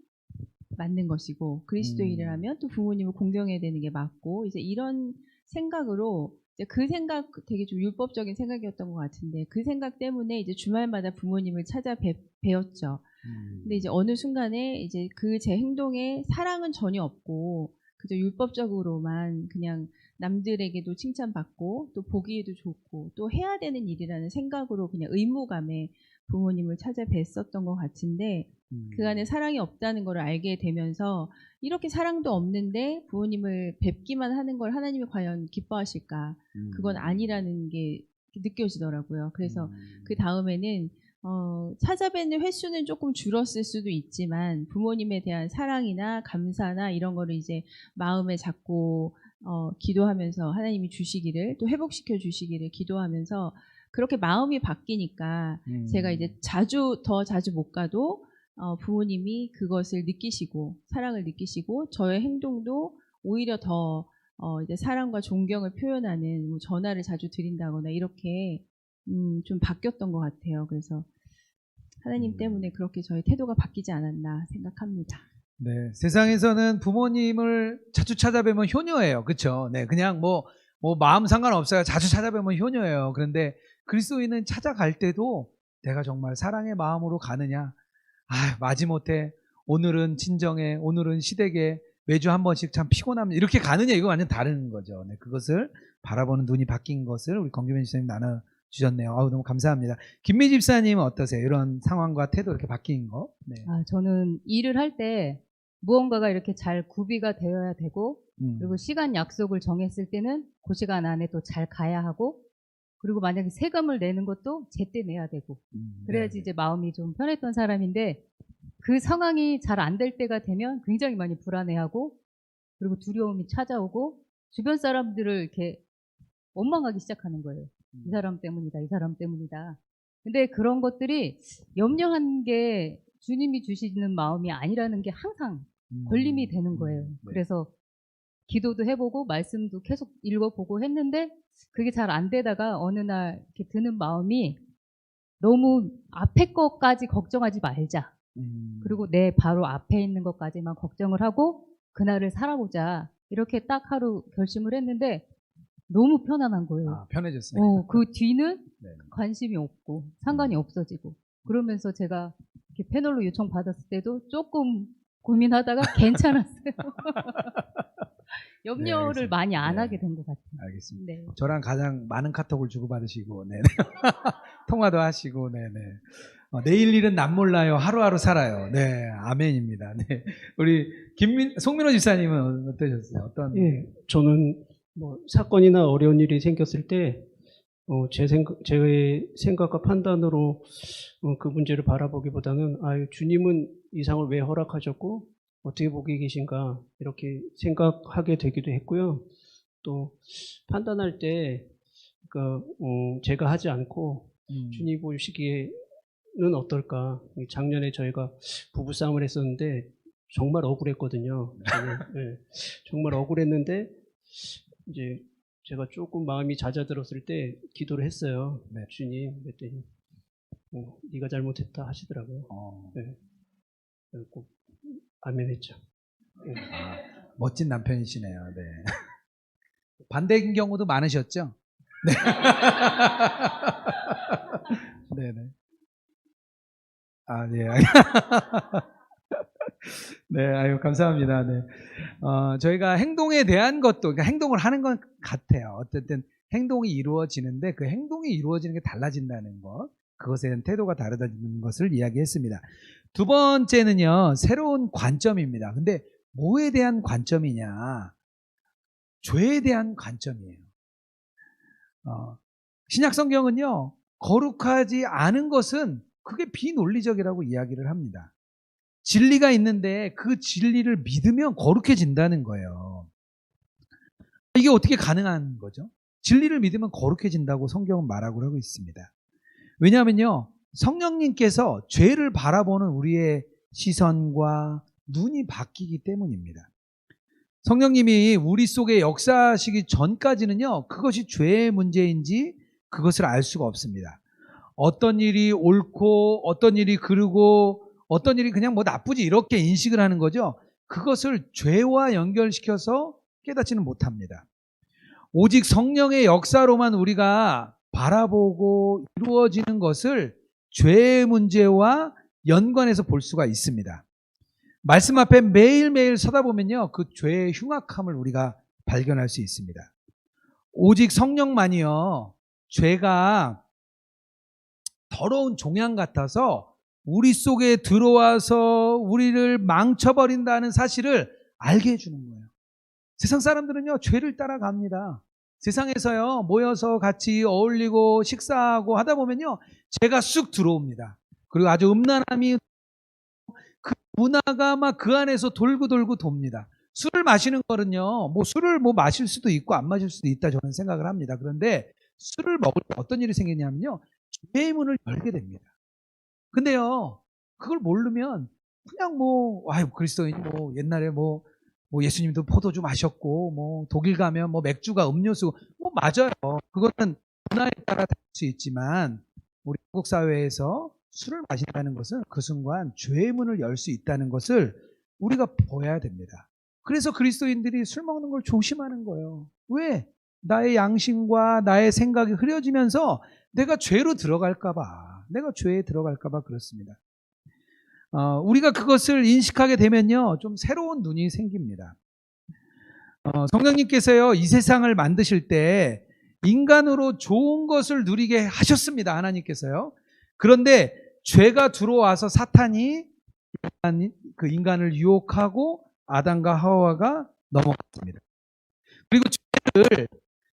맞는 것이고 그리스도인이라면 또 부모님을 공경해야 되는 게 맞고 이제 이런 생각으로 이제 그 생각 되게 좀 율법적인 생각이었던 것 같은데 그 생각 때문에 이제 주말마다 부모님을 찾아 뵈었죠. 근데 이제 어느 순간에 이제 그 제 행동에 사랑은 전혀 없고 그저 율법적으로만 그냥 남들에게도 칭찬받고 또 보기에도 좋고 또 해야 되는 일이라는 생각으로 그냥 의무감에 부모님을 찾아 뵀었던 것 같은데 그 안에 사랑이 없다는 걸 알게 되면서 이렇게 사랑도 없는데 부모님을 뵙기만 하는 걸 하나님이 과연 기뻐하실까? 그건 아니라는 게 느껴지더라고요. 그래서 그 다음에는 찾아뵙는 횟수는 조금 줄었을 수도 있지만 부모님에 대한 사랑이나 감사나 이런 거를 이제 마음에 잡고 기도하면서 하나님이 주시기를 또 회복시켜 주시기를 기도하면서 그렇게 마음이 바뀌니까 제가 이제 더 자주 못 가도 부모님이 그것을 느끼시고 사랑을 느끼시고 저의 행동도 오히려 더 이제 사랑과 존경을 표현하는 뭐 전화를 자주 드린다거나 이렇게 좀 바뀌었던 것 같아요. 그래서 하나님 때문에 그렇게 저의 태도가 바뀌지 않았나 생각합니다. 네, 세상에서는 부모님을 자주 찾아뵈면 효녀예요. 그렇죠? 네, 그냥 뭐 마음 상관없어요. 자주 찾아뵈면 효녀예요. 그런데 그리스도인은 찾아갈 때도 내가 정말 사랑의 마음으로 가느냐? 마지못해 오늘은 친정에, 오늘은 시댁에 매주 한 번씩 참 피곤합니다. 이렇게 가느냐? 이거 완전 다른 거죠. 네, 그것을 바라보는 눈이 바뀐 것을 우리 권규민 집사님 나눠주셨네요. 너무 감사합니다. 김미 집사님은 어떠세요? 이런 상황과 태도 이렇게 바뀐 거? 네. 저는 일을 할 때 무언가가 이렇게 잘 구비가 되어야 되고 그리고 시간 약속을 정했을 때는 그 시간 안에 또 잘 가야 하고 그리고 만약에 세금을 내는 것도 제때 내야 되고 그래야지 이제 마음이 좀 편했던 사람인데 그 상황이 잘 안 될 때가 되면 굉장히 많이 불안해하고 그리고 두려움이 찾아오고 주변 사람들을 이렇게 원망하기 시작하는 거예요. 이 사람 때문이다, 이 사람 때문이다. 근데 그런 것들이 염려한 게 주님이 주시는 마음이 아니라는 게 항상 걸림이 되는 거예요. 그래서 기도도 해보고 말씀도 계속 읽어보고 했는데 그게 잘 안 되다가 어느 날 이렇게 드는 마음이 너무 앞에 것까지 걱정하지 말자. 그리고 내 바로 앞에 있는 것까지만 걱정을 하고 그날을 살아보자. 이렇게 딱 하루 결심을 했는데 너무 편안한 거예요. 편해졌어요. 그 뒤는 네. 관심이 없고 상관이 없어지고 그러면서 제가 이렇게 패널로 요청 받았을 때도 조금 고민하다가 괜찮았어요. 염려를 네, 많이 안 네. 하게 된 것 같아요. 알겠습니다. 네. 저랑 가장 많은 카톡을 주고받으시고, 네네. 통화도 하시고, 네네. 내일 일은 남 몰라요. 하루하루 살아요. 네, 아멘입니다. 네. 우리 송민호 집사님은 어떠셨어요? 예, 저는 뭐 사건이나 어려운 일이 생겼을 때 제 생각과 판단으로 그 문제를 바라보기보다는 주님은 이 상을 왜 허락하셨고 어떻게 보고 계신가 이렇게 생각하게 되기도 했고요. 또 판단할 때 그러니까 제가 하지 않고 주님이 보시기에는 어떨까. 작년에 저희가 부부싸움을 했었는데 정말 억울했거든요. 네, 정말 억울했는데 이제 제가 조금 마음이 잦아들었을 때 기도를 했어요. 네. 주님 그랬더니 네가 잘못했다 하시더라고요. 네. 꼭 아멘했죠. 네. 멋진 남편이시네요. 네. 반대인 경우도 많으셨죠? 네. 네네. 네. 네, 감사합니다. 네. 저희가 행동에 대한 것도, 그러니까 행동을 하는 건 같아요. 어쨌든 행동이 이루어지는데 그 행동이 이루어지는 게 달라진다는 것, 그것에 대한 태도가 다르다는 것을 이야기했습니다. 두 번째는요, 새로운 관점입니다. 근데 뭐에 대한 관점이냐? 죄에 대한 관점이에요. 신약 성경은요, 거룩하지 않은 것은 그게 비논리적이라고 이야기를 합니다. 진리가 있는데 그 진리를 믿으면 거룩해진다는 거예요. 이게 어떻게 가능한 거죠? 진리를 믿으면 거룩해진다고 성경은 말하고 하고 있습니다. 왜냐하면요, 성령님께서 죄를 바라보는 우리의 시선과 눈이 바뀌기 때문입니다. 성령님이 우리 속에 역사하시기 전까지는요, 그것이 죄의 문제인지 그것을 알 수가 없습니다. 어떤 일이 옳고 어떤 일이 그르고 어떤 일이 그냥 뭐 나쁘지 이렇게 인식을 하는 거죠. 그것을 죄와 연결시켜서 깨닫지는 못합니다. 오직 성령의 역사로만 우리가 바라보고 이루어지는 것을 죄의 문제와 연관해서 볼 수가 있습니다. 말씀 앞에 매일매일 서다 보면요, 그 죄의 흉악함을 우리가 발견할 수 있습니다. 오직 성령만이요, 죄가 더러운 종양 같아서 우리 속에 들어와서 우리를 망쳐버린다는 사실을 알게 해주는 거예요. 세상 사람들은요, 죄를 따라갑니다. 세상에서요, 모여서 같이 어울리고 식사하고 하다 보면요, 죄가 쑥 들어옵니다. 그리고 아주 음란함이, 그 문화가 막 그 안에서 돌고 돕니다. 술을 마시는 거는요, 술을 마실 수도 있고 안 마실 수도 있다, 저는 생각을 합니다. 그런데 술을 먹을 때 어떤 일이 생기냐면요, 죄의 문을 열게 됩니다. 근데요, 그걸 모르면 그냥 그리스도인이 옛날에 예수님도 포도주 마셨고, 독일 가면 맥주가 음료수, 맞아요. 그거는 문화에 따라 다를 수 있지만, 우리 한국 사회에서 술을 마신다는 것은 그 순간 죄의 문을 열 수 있다는 것을 우리가 보여야 됩니다. 그래서 그리스도인들이 술 먹는 걸 조심하는 거예요. 왜? 나의 양심과 나의 생각이 흐려지면서 내가 죄로 들어갈까봐, 내가 죄에 들어갈까봐 그렇습니다. 우리가 그것을 인식하게 되면요, 좀 새로운 눈이 생깁니다. 성령님께서요, 이 세상을 만드실 때 인간으로 좋은 것을 누리게 하셨습니다. 하나님께서요. 그런데 죄가 들어와서 사탄이 그 인간을 유혹하고 아담과 하와가 넘어갔습니다. 그리고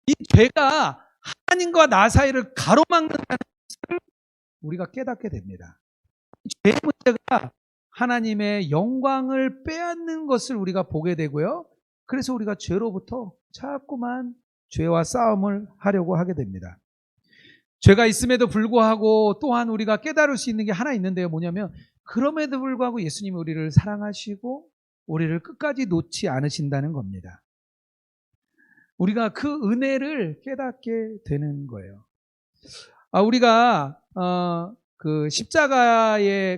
이 죄가 하나님과 나 사이를 가로막는다는 것을 우리가 깨닫게 됩니다. 죄의 문제가 하나님의 영광을 빼앗는 것을 우리가 보게 되고요. 그래서 우리가 죄로부터 자꾸만 죄와 싸움을 하려고 하게 됩니다. 죄가 있음에도 불구하고 또한 우리가 깨달을 수 있는 게 하나 있는데요. 뭐냐면, 그럼에도 불구하고 예수님이 우리를 사랑하시고 우리를 끝까지 놓지 않으신다는 겁니다. 우리가 그 은혜를 깨닫게 되는 거예요. 우리가 그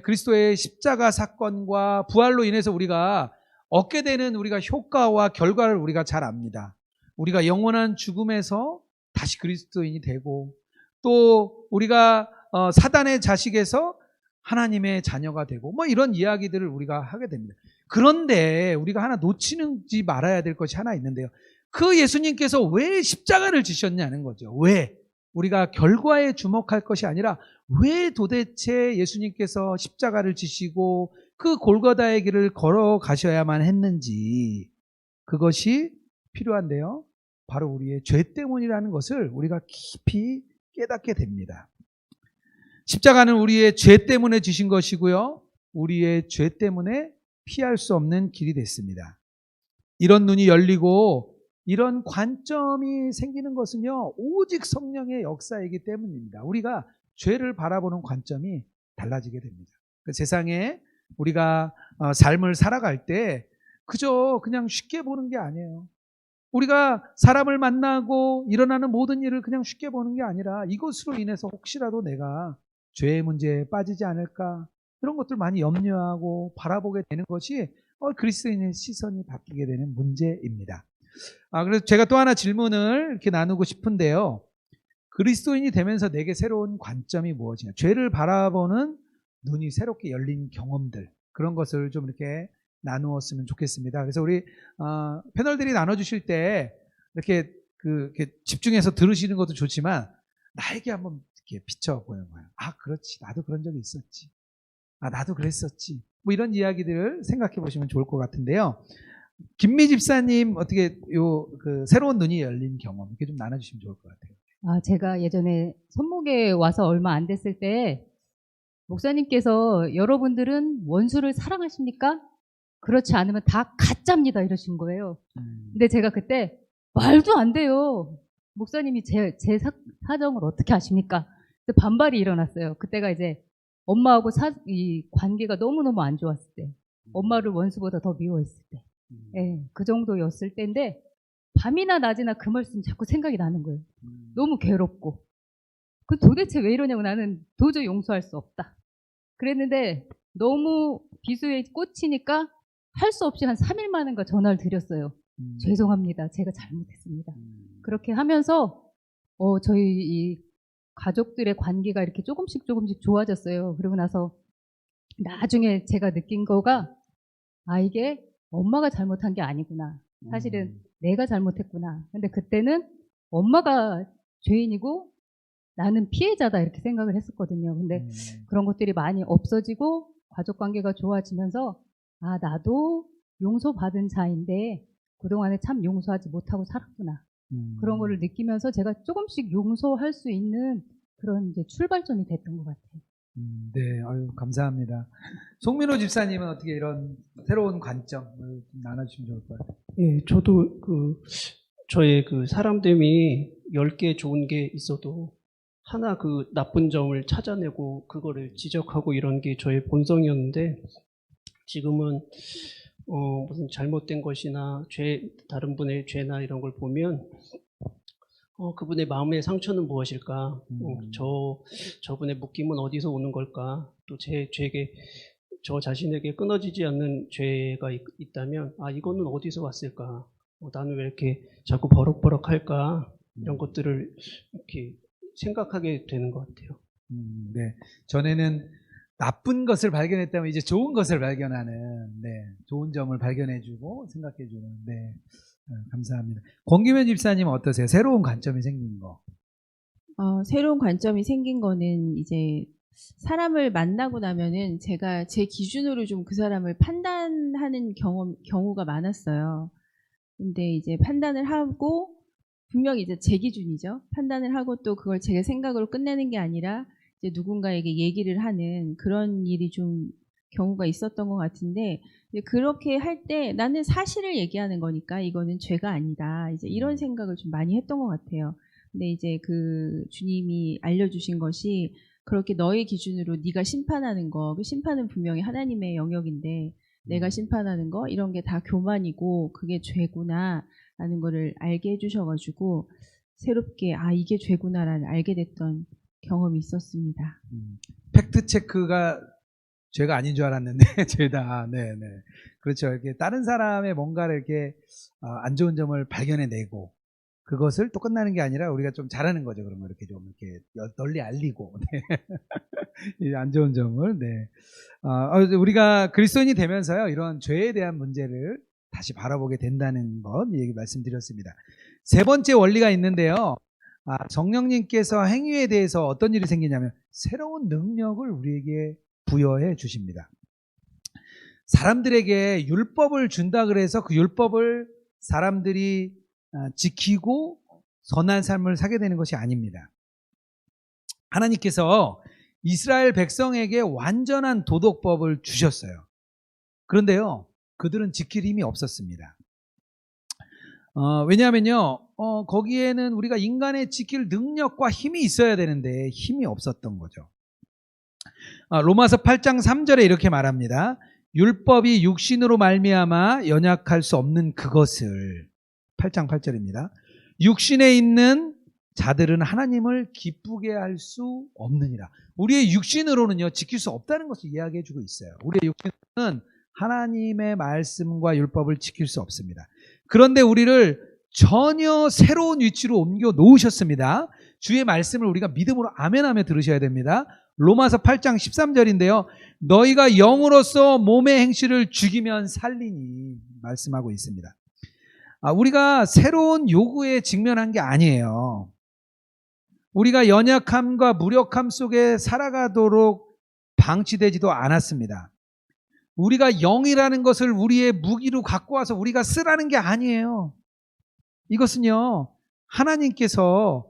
그리스도의 십자가 사건과 부활로 인해서 우리가 얻게 되는 우리가 효과와 결과를 우리가 잘 압니다. 우리가 영원한 죽음에서 다시 그리스도인이 되고, 또 우리가 사단의 자식에서 하나님의 자녀가 되고, 이런 이야기들을 우리가 하게 됩니다. 그런데 우리가 하나 놓치지 말아야 될 것이 하나 있는데요. 그 예수님께서 왜 십자가를 지셨냐는 거죠. 왜? 우리가 결과에 주목할 것이 아니라 왜 도대체 예수님께서 십자가를 지시고 그 골고다의 길을 걸어가셔야만 했는지, 그것이 필요한데요. 바로 우리의 죄 때문이라는 것을 우리가 깊이 깨닫게 됩니다. 십자가는 우리의 죄 때문에 지신 것이고요, 우리의 죄 때문에 피할 수 없는 길이 됐습니다. 이런 눈이 열리고 이런 관점이 생기는 것은요, 오직 성령의 역사이기 때문입니다. 우리가 죄를 바라보는 관점이 달라지게 됩니다. 그 세상에 우리가 삶을 살아갈 때 그냥 쉽게 보는 게 아니에요. 우리가 사람을 만나고 일어나는 모든 일을 그냥 쉽게 보는 게 아니라, 이것으로 인해서 혹시라도 내가 죄의 문제에 빠지지 않을까, 이런 것들 많이 염려하고 바라보게 되는 것이 그리스도인의 시선이 바뀌게 되는 문제입니다. 그래서 제가 또 하나 질문을 이렇게 나누고 싶은데요. 그리스도인이 되면서 내게 새로운 관점이 무엇이냐? 죄를 바라보는 눈이 새롭게 열린 경험들, 그런 것을 좀 이렇게 나누었으면 좋겠습니다. 그래서 우리 패널들이 나눠주실 때 이렇게 집중해서 들으시는 것도 좋지만, 나에게 한번 이렇게 비춰보는 거예요. 그렇지, 나도 그런 적이 있었지. 나도 그랬었지. 이런 이야기들을 생각해 보시면 좋을 것 같은데요. 김미 집사님, 어떻게 그 새로운 눈이 열린 경험 이렇게 좀 나눠주시면 좋을 것 같아요. 제가 예전에 손목에 와서 얼마 안 됐을 때 목사님께서 여러분들은 원수를 사랑하십니까? 그렇지 않으면 다 가짜입니다, 이러신 거예요. 근데 제가 그때 말도 안 돼요. 목사님이 제 사정을 어떻게 아십니까? 반발이 일어났어요. 그때가 이제 엄마하고 이 관계가 너무너무 안 좋았을 때, 엄마를 원수보다 더 미워했을 때, 그 정도였을 때인데, 밤이나 낮이나 그 말씀이 자꾸 생각이 나는 거예요. 너무 괴롭고, 도대체 왜 이러냐고, 나는 도저히 용서할 수 없다 그랬는데, 너무 비수에 꽂히니까 할 수 없이 한 3일 만인가 전화를 드렸어요. 죄송합니다. 제가 잘못했습니다. 그렇게 하면서 저희 이 가족들의 관계가 이렇게 조금씩 좋아졌어요. 그러고 나서 나중에 제가 느낀 거가 이게 엄마가 잘못한 게 아니구나. 사실은 내가 잘못했구나. 근데 그때는 엄마가 죄인이고 나는 피해자다 이렇게 생각을 했었거든요. 근데 그런 것들이 많이 없어지고 가족 관계가 좋아지면서 나도 용서받은 자인데 그동안에 참 용서하지 못하고 살았구나. 그런 거를 느끼면서 제가 조금씩 용서할 수 있는 그런 이제 출발점이 됐던 것 같아요. 네, 감사합니다. 송민호 집사님은 어떻게 이런 새로운 관점을 좀 나눠주시면 좋을 것 같아요. 예, 저도 저의 사람됨이 10개 좋은 게 있어도 하나 나쁜 점을 찾아내고 그거를 지적하고 이런 게 저의 본성이었는데 지금은 무슨 잘못된 것이나 다른 분의 죄나 이런 걸 보면 그분의 마음의 상처는 무엇일까? 저분의 묶임은 어디서 오는 걸까? 또 저 자신에게 끊어지지 않는 죄가 있다면 이거는 어디서 왔을까? 나는 왜 이렇게 자꾸 버럭버럭 할까? 이런 것들을 이렇게 생각하게 되는 것 같아요. 네. 전에는 나쁜 것을 발견했다면 이제 좋은 것을 발견하는, 좋은 점을 발견해주고 생각해주는, 감사합니다. 권기면 집사님은 어떠세요? 새로운 관점이 생긴 거. 새로운 관점이 생긴 거는 이제 사람을 만나고 나면은 제가 제 기준으로 좀 그 사람을 판단하는 경우가 많았어요. 근데 이제 판단을 하고 분명히 이제 제 기준이죠. 판단을 하고 또 그걸 제 생각으로 끝내는 게 아니라 이제 누군가에게 얘기를 하는 그런 일이 좀 경우가 있었던 것 같은데 그렇게 할 때 나는 사실을 얘기하는 거니까 이거는 죄가 아니다. 이제 이런 생각을 좀 많이 했던 것 같아요. 근데 이제 주님이 알려주신 것이 그렇게 너의 기준으로 네가 심판하는 거, 그 심판은 분명히 하나님의 영역인데 내가 심판하는 거 이런 게 다 교만이고 그게 죄구나 라는 거를 알게 해주셔가지고 새롭게 이게 죄구나라는 알게 됐던 경험이 있었습니다. 팩트 체크가 죄가 아닌 줄 알았는데 죄다. 네. 그렇죠. 이렇게 다른 사람의 뭔가를 이렇게 안 좋은 점을 발견해내고 그것을 또 끝나는 게 아니라 우리가 좀 잘하는 거죠. 그런 거 이렇게 좀 이렇게 널리 알리고 이 안 좋은 점을. 우리가 그리스도인이 되면서요 이런 죄에 대한 문제를 다시 바라보게 된다는 것 얘기 말씀드렸습니다. 세 번째 원리가 있는데요. 성령님께서 행위에 대해서 어떤 일이 생기냐면 새로운 능력을 우리에게 부여해 주십니다. 사람들에게 율법을 준다 그래서 그 율법을 사람들이 지키고 선한 삶을 살게 되는 것이 아닙니다. 하나님께서 이스라엘 백성에게 완전한 도덕법을 주셨어요. 그런데요, 그들은 지킬 힘이 없었습니다. 왜냐하면요, 거기에는 우리가 인간의 지킬 능력과 힘이 있어야 되는데 힘이 없었던 거죠. 로마서 8장 3절에 이렇게 말합니다. 율법이 육신으로 말미암아 연약할 수 없는 그것을 8장 8절입니다. 육신에 있는 자들은 하나님을 기쁘게 할 수 없느니라. 우리의 육신으로는요 지킬 수 없다는 것을 이야기해 주고 있어요. 우리의 육신은 하나님의 말씀과 율법을 지킬 수 없습니다. 그런데 우리를 전혀 새로운 위치로 옮겨 놓으셨습니다. 주의 말씀을 우리가 믿음으로 아멘하며 들으셔야 됩니다. 로마서 8장 13절인데요. 너희가 영으로서 몸의 행실을 죽이면 살리니 말씀하고 있습니다. 우리가 새로운 요구에 직면한 게 아니에요. 우리가 연약함과 무력함 속에 살아가도록 방치되지도 않았습니다. 우리가 영이라는 것을 우리의 무기로 갖고 와서 우리가 쓰라는 게 아니에요. 이것은요, 하나님께서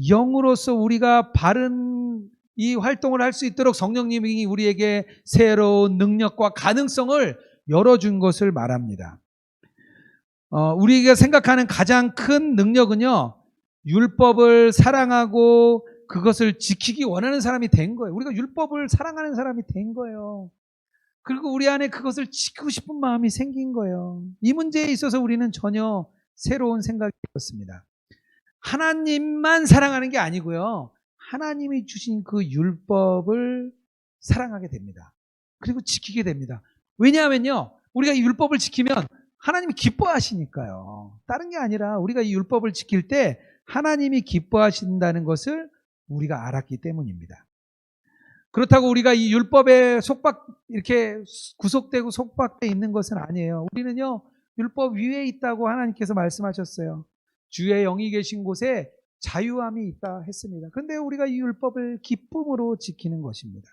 영으로서 우리가 바른 이 활동을 할 수 있도록 성령님이 우리에게 새로운 능력과 가능성을 열어준 것을 말합니다. 우리가 생각하는 가장 큰 능력은요, 율법을 사랑하고 그것을 지키기 원하는 사람이 된 거예요. 우리가 율법을 사랑하는 사람이 된 거예요. 그리고 우리 안에 그것을 지키고 싶은 마음이 생긴 거예요. 이 문제에 있어서 우리는 전혀 새로운 생각이 들었습니다. 하나님만 사랑하는 게 아니고요. 하나님이 주신 그 율법을 사랑하게 됩니다. 그리고 지키게 됩니다. 왜냐하면요. 우리가 이 율법을 지키면 하나님이 기뻐하시니까요. 다른 게 아니라 우리가 이 율법을 지킬 때 하나님이 기뻐하신다는 것을 우리가 알았기 때문입니다. 그렇다고 우리가 이 율법에 이렇게 구속되고 속박돼 있는 것은 아니에요. 우리는요, 율법 위에 있다고 하나님께서 말씀하셨어요. 주의 영이 계신 곳에 자유함이 있다 했습니다. 그런데 우리가 이 율법을 기쁨으로 지키는 것입니다.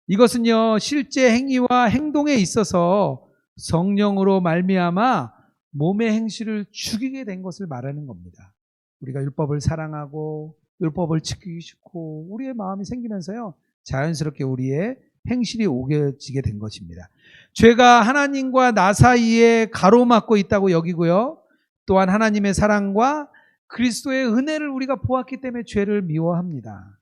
이것은요, 실제 행위와 행동에 있어서 성령으로 말미암아 몸의 행실을 죽이게 된 것을 말하는 겁니다. 우리가 율법을 사랑하고 율법을 지키기 싫고 우리의 마음이 생기면서요, 자연스럽게 우리의 행실이 오겨지게 된 것입니다. 죄가 하나님과 나 사이에 가로막고 있다고 여기고요, 또한 하나님의 사랑과 그리스도의 은혜를 우리가 보았기 때문에 죄를 미워합니다.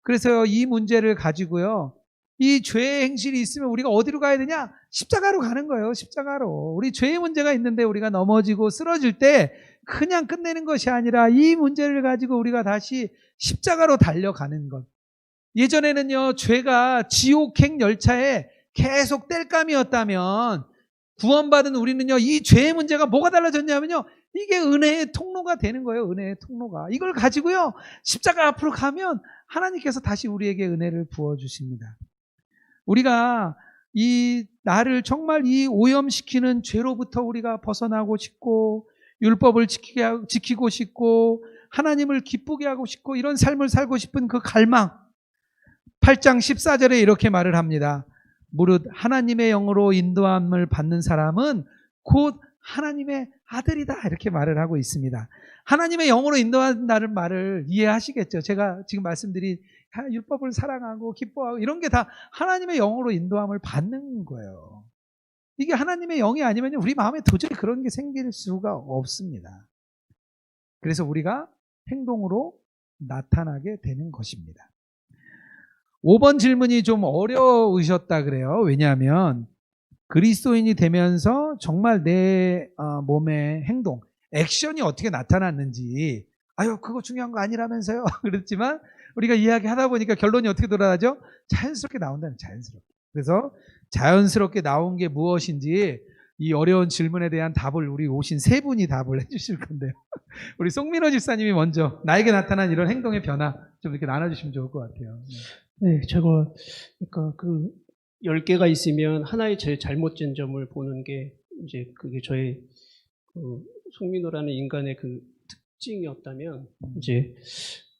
그래서 이 문제를 가지고요, 이 죄의 행실이 있으면 우리가 어디로 가야 되냐? 십자가로 가는 거예요. 십자가로. 우리 죄의 문제가 있는데 우리가 넘어지고 쓰러질 때 그냥 끝내는 것이 아니라 이 문제를 가지고 우리가 다시 십자가로 달려가는 것. 예전에는요, 죄가 지옥행 열차에 계속 땔감이었다면 구원받은 우리는요, 이 죄의 문제가 뭐가 달라졌냐면요, 이게 은혜의 통로가 되는 거예요. 은혜의 통로가. 이걸 가지고요, 십자가 앞으로 가면 하나님께서 다시 우리에게 은혜를 부어주십니다. 우리가 이 나를 정말 이 오염시키는 죄로부터 우리가 벗어나고 싶고 율법을 지키고 싶고 하나님을 기쁘게 하고 싶고 이런 삶을 살고 싶은 그 갈망, 8장 14절에 이렇게 말을 합니다. 무릇 하나님의 영으로 인도함을 받는 사람은 곧 하나님의 아들이다, 이렇게 말을 하고 있습니다. 하나님의 영으로 인도한다는 말을 이해하시겠죠? 제가 지금 말씀드린 율법을 사랑하고 기뻐하고 이런 게 다 하나님의 영으로 인도함을 받는 거예요. 이게 하나님의 영이 아니면 우리 마음에 도저히 그런 게 생길 수가 없습니다. 그래서 우리가 행동으로 나타나게 되는 것입니다. 5번 질문이 좀 어려우셨다 그래요. 왜냐하면 그리스도인이 되면서 정말 내 몸의 행동, 액션이 어떻게 나타났는지, 아유 그거 중요한 거 아니라면서요. 그랬지만 우리가 이야기하다 보니까 결론이 어떻게 돌아가죠? 자연스럽게 나온다는, 자연스럽게. 그래서 자연스럽게 나온 게 무엇인지 이 어려운 질문에 대한 답을 우리 오신 세 분이 답을 해주실 건데요. 우리 송민호 집사님이 먼저 나에게 나타난 이런 행동의 변화 좀 이렇게 나눠주시면 좋을 것 같아요. 네, 제가 그러니까 그 10개가 있으면 하나의 제 잘못된 점을 보는 게 이제 그게 저의 송민호라는 인간의 그 특징이었다면, 이제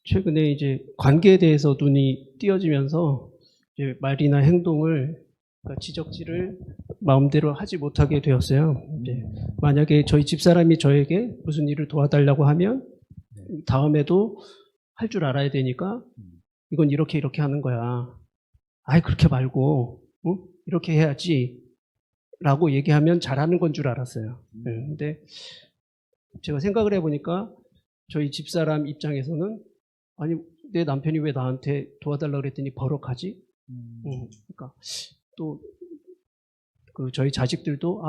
최근에 이제 관계에 대해서 눈이 띄어지면서 이제 말이나 행동을, 그러니까 지적질을 마음대로 하지 못하게 되었어요. 이제 만약에 저희 집사람이 저에게 무슨 일을 도와달라고 하면 다음에도 할 줄 알아야 되니까 이건 이렇게 하는 거야. 아이 그렇게 말고 이렇게 해야지 라고 얘기하면 잘하는 건 줄 알았어요. 근데 제가 생각을 해보니까 저희 집사람 입장에서는 아니 내 남편이 왜 나한테 도와달라고 그랬더니 버럭하지? 그러니까 또 그 저희 자식들도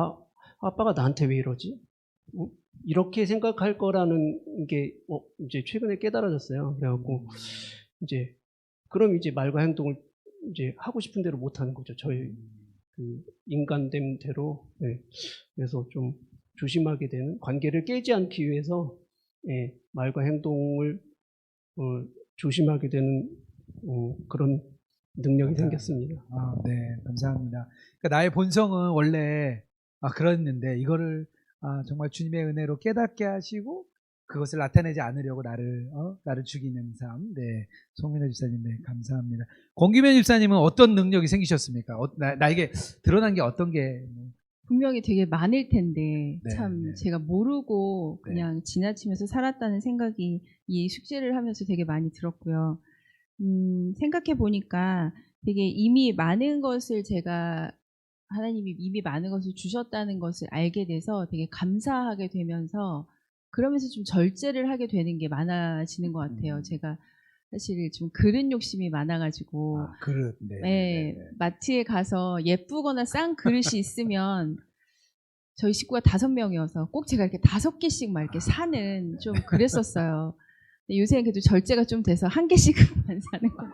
아빠가 나한테 왜 이러지? 이렇게 생각할 거라는 게 이제 최근에 깨달아졌어요. 그래갖고 이제 그럼 이제 말과 행동을 이제 하고 싶은 대로 못 하는 거죠. 저희 그 인간됨 대로. 네. 그래서 좀 조심하게 되는, 관계를 깨지 않기 위해서 말과 행동을 조심하게 되는 그런 능력이 생겼습니다. 네, 감사합니다. 그러니까 나의 본성은 원래 그랬는데 이거를 정말 주님의 은혜로 깨닫게 하시고 그것을 나타내지 않으려고 나를 죽이는 삶. 네, 송민호 집사님, 네, 감사합니다. 권규면 집사님은 어떤 능력이 생기셨습니까? 나에게 드러난 게 어떤 게? 분명히 되게 많을 텐데 네, 참 네. 제가 모르고 그냥 지나치면서 살았다는 생각이 이 숙제를 하면서 되게 많이 들었고요. 생각해 보니까 되게 이미 많은 것을 하나님이 이미 많은 것을 주셨다는 것을 알게 돼서 되게 감사하게 되면서 그러면서 좀 절제를 하게 되는 게 많아지는 것 같아요. 제가 사실 좀 그릇 욕심이 많아가지고 그릇. 네, 마트에 가서 예쁘거나 싼 그릇이 있으면 저희 식구가 5명이어서 꼭 제가 이렇게 5개씩 막 이렇게 사는 좀 그랬었어요. 근데 요새는 그래도 절제가 좀 돼서 1개씩만 사는 거.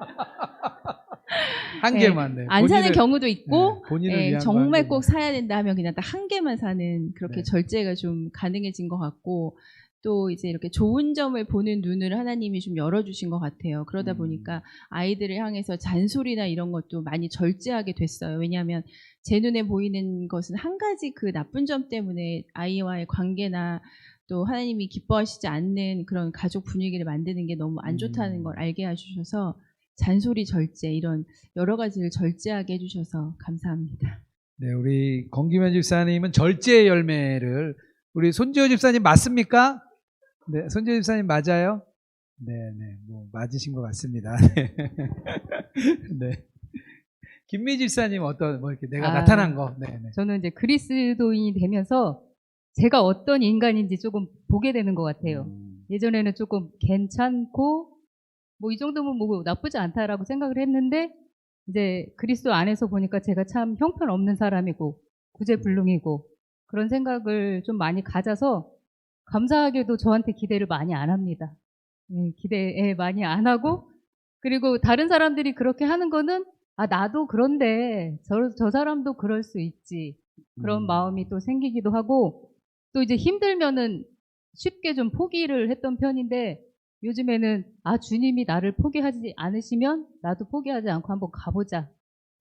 한 네, 개만. 네. 안 사는 본인을- 경우도 있고 네, 본인을 예, 위한 거 정말 한 개만. 꼭 사야 된다 하면 그냥 딱 한 개만 사는 그렇게 네. 절제가 좀 가능해진 것 같고 또 이제 이렇게 좋은 점을 보는 눈을 하나님이 좀 열어주신 것 같아요. 그러다 보니까 아이들을 향해서 잔소리나 이런 것도 많이 절제하게 됐어요. 왜냐하면 제 눈에 보이는 것은 한 가지 그 나쁜 점 때문에 아이와의 관계나 또 하나님이 기뻐하시지 않는 그런 가족 분위기를 만드는 게 너무 안 좋다는 걸 알게 해주셔서 잔소리 절제 이런 여러 가지를 절제하게 해주셔서 감사합니다. 네, 우리 권기면 집사님은 절제의 열매를 우리 손지호 집사님 맞습니까? 네, 손지호 집사님 맞아요? 네, 네, 뭐 맞으신 것 같습니다. 네. 네. 김미 집사님 어떤 뭐 이렇게 내가 나타난 거? 네, 네. 저는 이제 그리스도인이 되면서 제가 어떤 인간인지 조금 보게 되는 것 같아요. 예전에는 조금 괜찮고 뭐 이 정도면 뭐 나쁘지 않다라고 생각을 했는데 이제 그리스도 안에서 보니까 제가 참 형편없는 사람이고 구제불능이고 그런 생각을 좀 많이 가져서 감사하게도 저한테 기대를 많이 안 합니다. 기대 많이 안 하고 그리고 다른 사람들이 그렇게 하는 거는 아 나도 그런데 저 사람도 그럴 수 있지 그런 마음이 또 생기기도 하고 또 이제 힘들면은 쉽게 좀 포기를 했던 편인데 요즘에는 아 주님이 나를 포기하지 않으시면 나도 포기하지 않고 한번 가보자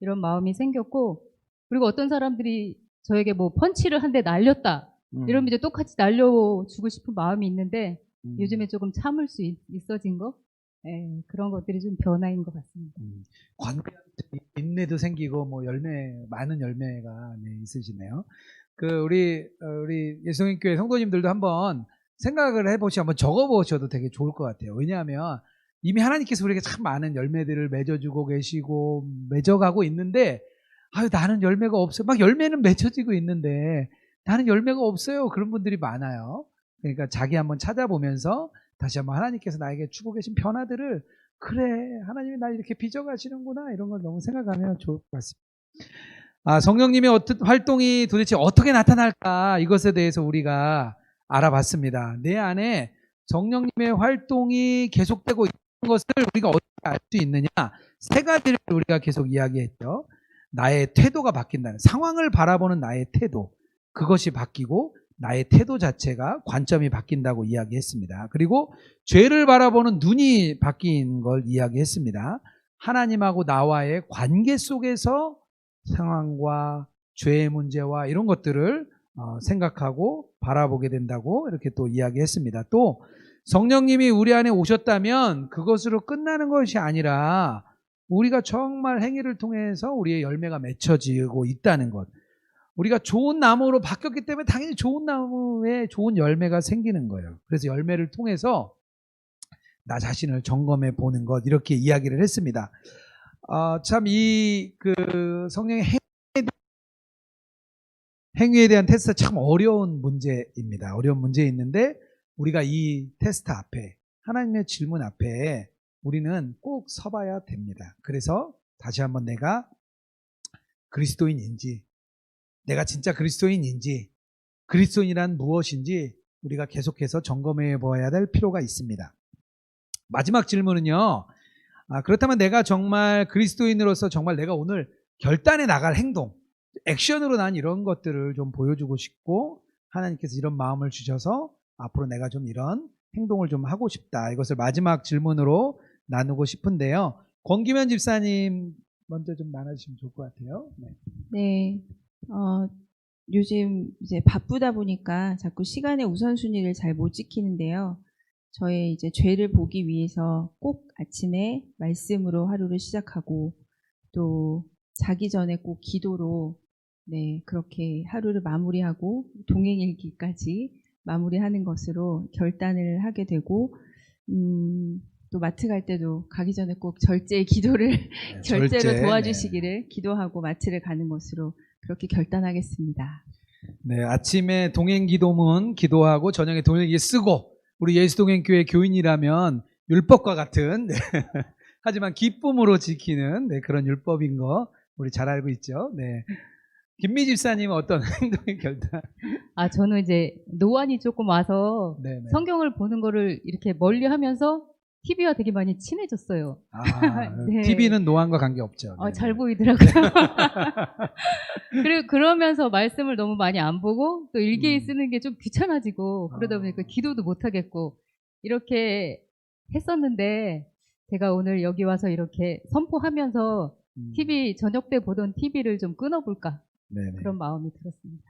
이런 마음이 생겼고 그리고 어떤 사람들이 저에게 뭐 펀치를 한 대 날렸다 이러면 이제 똑같이 날려주고 싶은 마음이 있는데 요즘에 조금 참을 수 있어진 거 그런 것들이 좀 변화인 것 같습니다. 관계 인내도 생기고 뭐 열매 많은 열매가 네, 있으시네요. 그 우리 예수님교회 성도님들도 한번 생각을 해보시고 한번 적어보셔도 되게 좋을 것 같아요. 왜냐하면 이미 하나님께서 우리에게 참 많은 열매들을 맺어주고 계시고 맺어가고 있는데 아유 나는 열매가 없어요. 막 열매는 맺혀지고 있는데 나는 열매가 없어요. 그런 분들이 많아요. 그러니까 자기 한번 찾아보면서 다시 한번 하나님께서 나에게 주고 계신 변화들을 그래 하나님이 날 이렇게 빚어가시는구나 이런 걸 너무 생각하면 좋을 것 같습니다. 성령님의 활동이 도대체 어떻게 나타날까 이것에 대해서 우리가 알아봤습니다. 내 안에 성령님의 활동이 계속되고 있는 것을 우리가 어떻게 알 수 있느냐? 세 가지를 우리가 계속 이야기했죠. 나의 태도가 바뀐다는 상황을 바라보는 나의 태도 그것이 바뀌고 나의 태도 자체가 관점이 바뀐다고 이야기했습니다. 그리고 죄를 바라보는 눈이 바뀐 걸 이야기했습니다. 하나님하고 나와의 관계 속에서 상황과 죄의 문제와 이런 것들을 생각하고 바라보게 된다고 이렇게 또 이야기했습니다. 또 성령님이 우리 안에 오셨다면 그것으로 끝나는 것이 아니라 우리가 정말 행위를 통해서 우리의 열매가 맺혀지고 있다는 것. 우리가 좋은 나무로 바뀌었기 때문에 당연히 좋은 나무에 좋은 열매가 생기는 거예요. 그래서 열매를 통해서 나 자신을 점검해 보는 것 이렇게 이야기를 했습니다. 참 이 그 성령의 행위에 대한 테스트가 참 어려운 문제입니다. 어려운 문제 있는데 우리가 이 테스트 앞에 하나님의 질문 앞에 우리는 꼭 서봐야 됩니다. 그래서 다시 한번 내가 그리스도인인지 내가 진짜 그리스도인인지 그리스도인이란 무엇인지 우리가 계속해서 점검해 보아야 될 필요가 있습니다. 마지막 질문은요. 그렇다면 내가 정말 그리스도인으로서 정말 내가 오늘 결단해 나갈 행동 액션으로 난 이런 것들을 좀 보여주고 싶고 하나님께서 이런 마음을 주셔서 앞으로 내가 좀 이런 행동을 좀 하고 싶다. 이것을 마지막 질문으로 나누고 싶은데요. 권기면 집사님 먼저 좀 나눠주시면 좋을 것 같아요. 네. 요즘 이제 바쁘다 보니까 자꾸 시간의 우선순위를 잘 못 지키는데요. 저의 이제 죄를 보기 위해서 꼭 아침에 말씀으로 하루를 시작하고 또 자기 전에 꼭 기도로 그렇게 하루를 마무리하고 동행일기까지 마무리하는 것으로 결단을 하게 되고 또 마트 갈 때도 가기 전에 꼭 절제의 기도를 절제로 도와주시기를 기도하고 마트를 가는 것으로 그렇게 결단하겠습니다. 네, 아침에 동행기도문 기도하고 저녁에 동행일기 쓰고 우리 예수동행교회 교인이라면 율법과 같은 하지만 기쁨으로 지키는 그런 율법인 거 우리 잘 알고 있죠. 네. 김미 집사님은 어떤 행동의 결단? 저는 이제 노안이 조금 와서 네네. 성경을 보는 거를 이렇게 멀리 하면서 TV와 되게 많이 친해졌어요. 아, 네. TV는 노안과 관계 없죠. 네. 잘 보이더라고요. 그리고 그러면서 말씀을 너무 많이 안 보고 또 일기에 쓰는 게 좀 귀찮아지고 그러다 보니까 기도도 못 하겠고 이렇게 했었는데 제가 오늘 여기 와서 이렇게 선포하면서 TV 저녁 때 보던 TV를 좀 끊어볼까 네네. 그런 마음이 들었습니다.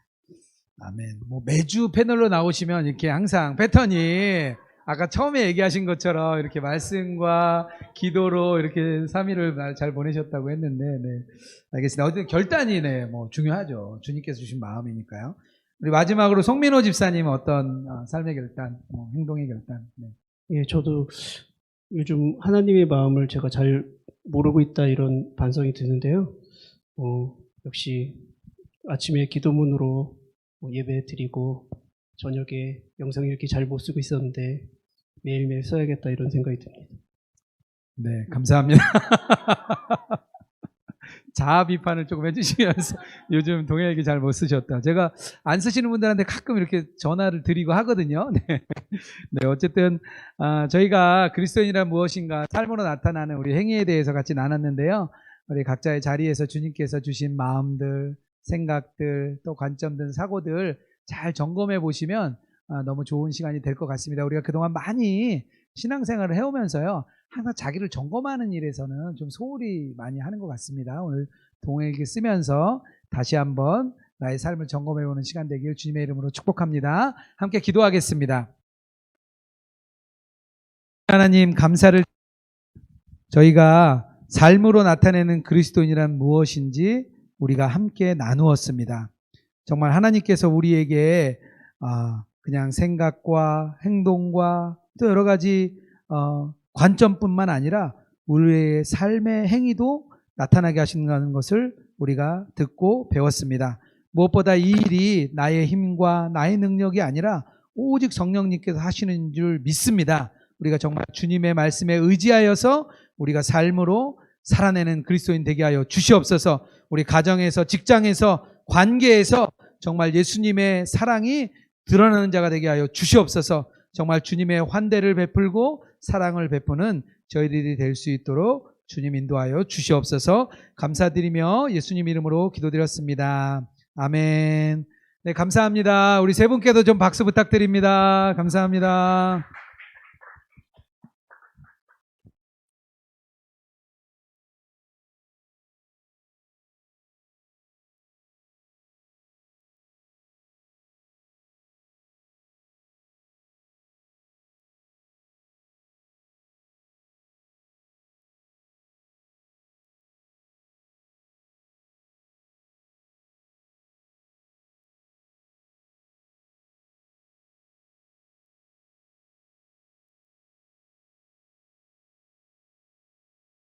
아멘. 뭐 매주 패널로 나오시면 이렇게 항상 패턴이 아까 처음에 얘기하신 것처럼 이렇게 말씀과 기도로 이렇게 3일을 잘 보내셨다고 했는데, 네. 알겠습니다. 어쨌든 결단이 네, 뭐 중요하죠. 주님께서 주신 마음이니까요. 우리 마지막으로 송민호 집사님은 어떤 삶의 결단, 행동의 결단? 네. 예, 저도 요즘 하나님의 마음을 제가 잘 모르고 있다 이런 반성이 드는데요. 역시 아침에 기도문으로 예배 드리고 저녁에 영상 읽기 잘 못 쓰고 있었는데 매일매일 써야겠다 이런 생각이 듭니다. 네, 감사합니다. 자아 비판을 조금 해주시면서 요즘 동일기 잘 못 쓰셨다. 제가 안 쓰시는 분들한테 가끔 이렇게 전화를 드리고 하거든요. 네, 네 어쨌든 저희가 그리스도인이란 무엇인가 삶으로 나타나는 우리 행위에 대해서 같이 나눴는데요. 우리 각자의 자리에서 주님께서 주신 마음들, 생각들, 또 관점들, 사고들 잘 점검해 보시면 너무 좋은 시간이 될 것 같습니다. 우리가 그동안 많이 신앙생활을 해오면서요. 항상 자기를 점검하는 일에서는 좀 소홀히 많이 하는 것 같습니다. 오늘 동일기 쓰면서 다시 한번 나의 삶을 점검해보는 시간 되길 주님의 이름으로 축복합니다. 함께 기도하겠습니다. 하나님 감사를 저희가 삶으로 나타내는 그리스도인이란 무엇인지 우리가 함께 나누었습니다. 정말 하나님께서 우리에게 그냥 생각과 행동과 또 여러 가지 관점뿐만 아니라 우리의 삶의 행위도 나타나게 하신다는 것을 우리가 듣고 배웠습니다. 무엇보다 이 일이 나의 힘과 나의 능력이 아니라 오직 성령님께서 하시는 줄 믿습니다. 우리가 정말 주님의 말씀에 의지하여서 우리가 삶으로 살아내는 그리스도인 되게 하여 주시옵소서. 우리 가정에서, 직장에서, 관계에서 정말 예수님의 사랑이 드러나는 자가 되게 하여 주시옵소서. 정말 주님의 환대를 베풀고 사랑을 베푸는 저희들이 될 수 있도록 주님 인도하여 주시옵소서. 감사드리며 예수님 이름으로 기도드렸습니다. 아멘. 네, 감사합니다. 우리 세 분께도 좀 박수 부탁드립니다. 감사합니다.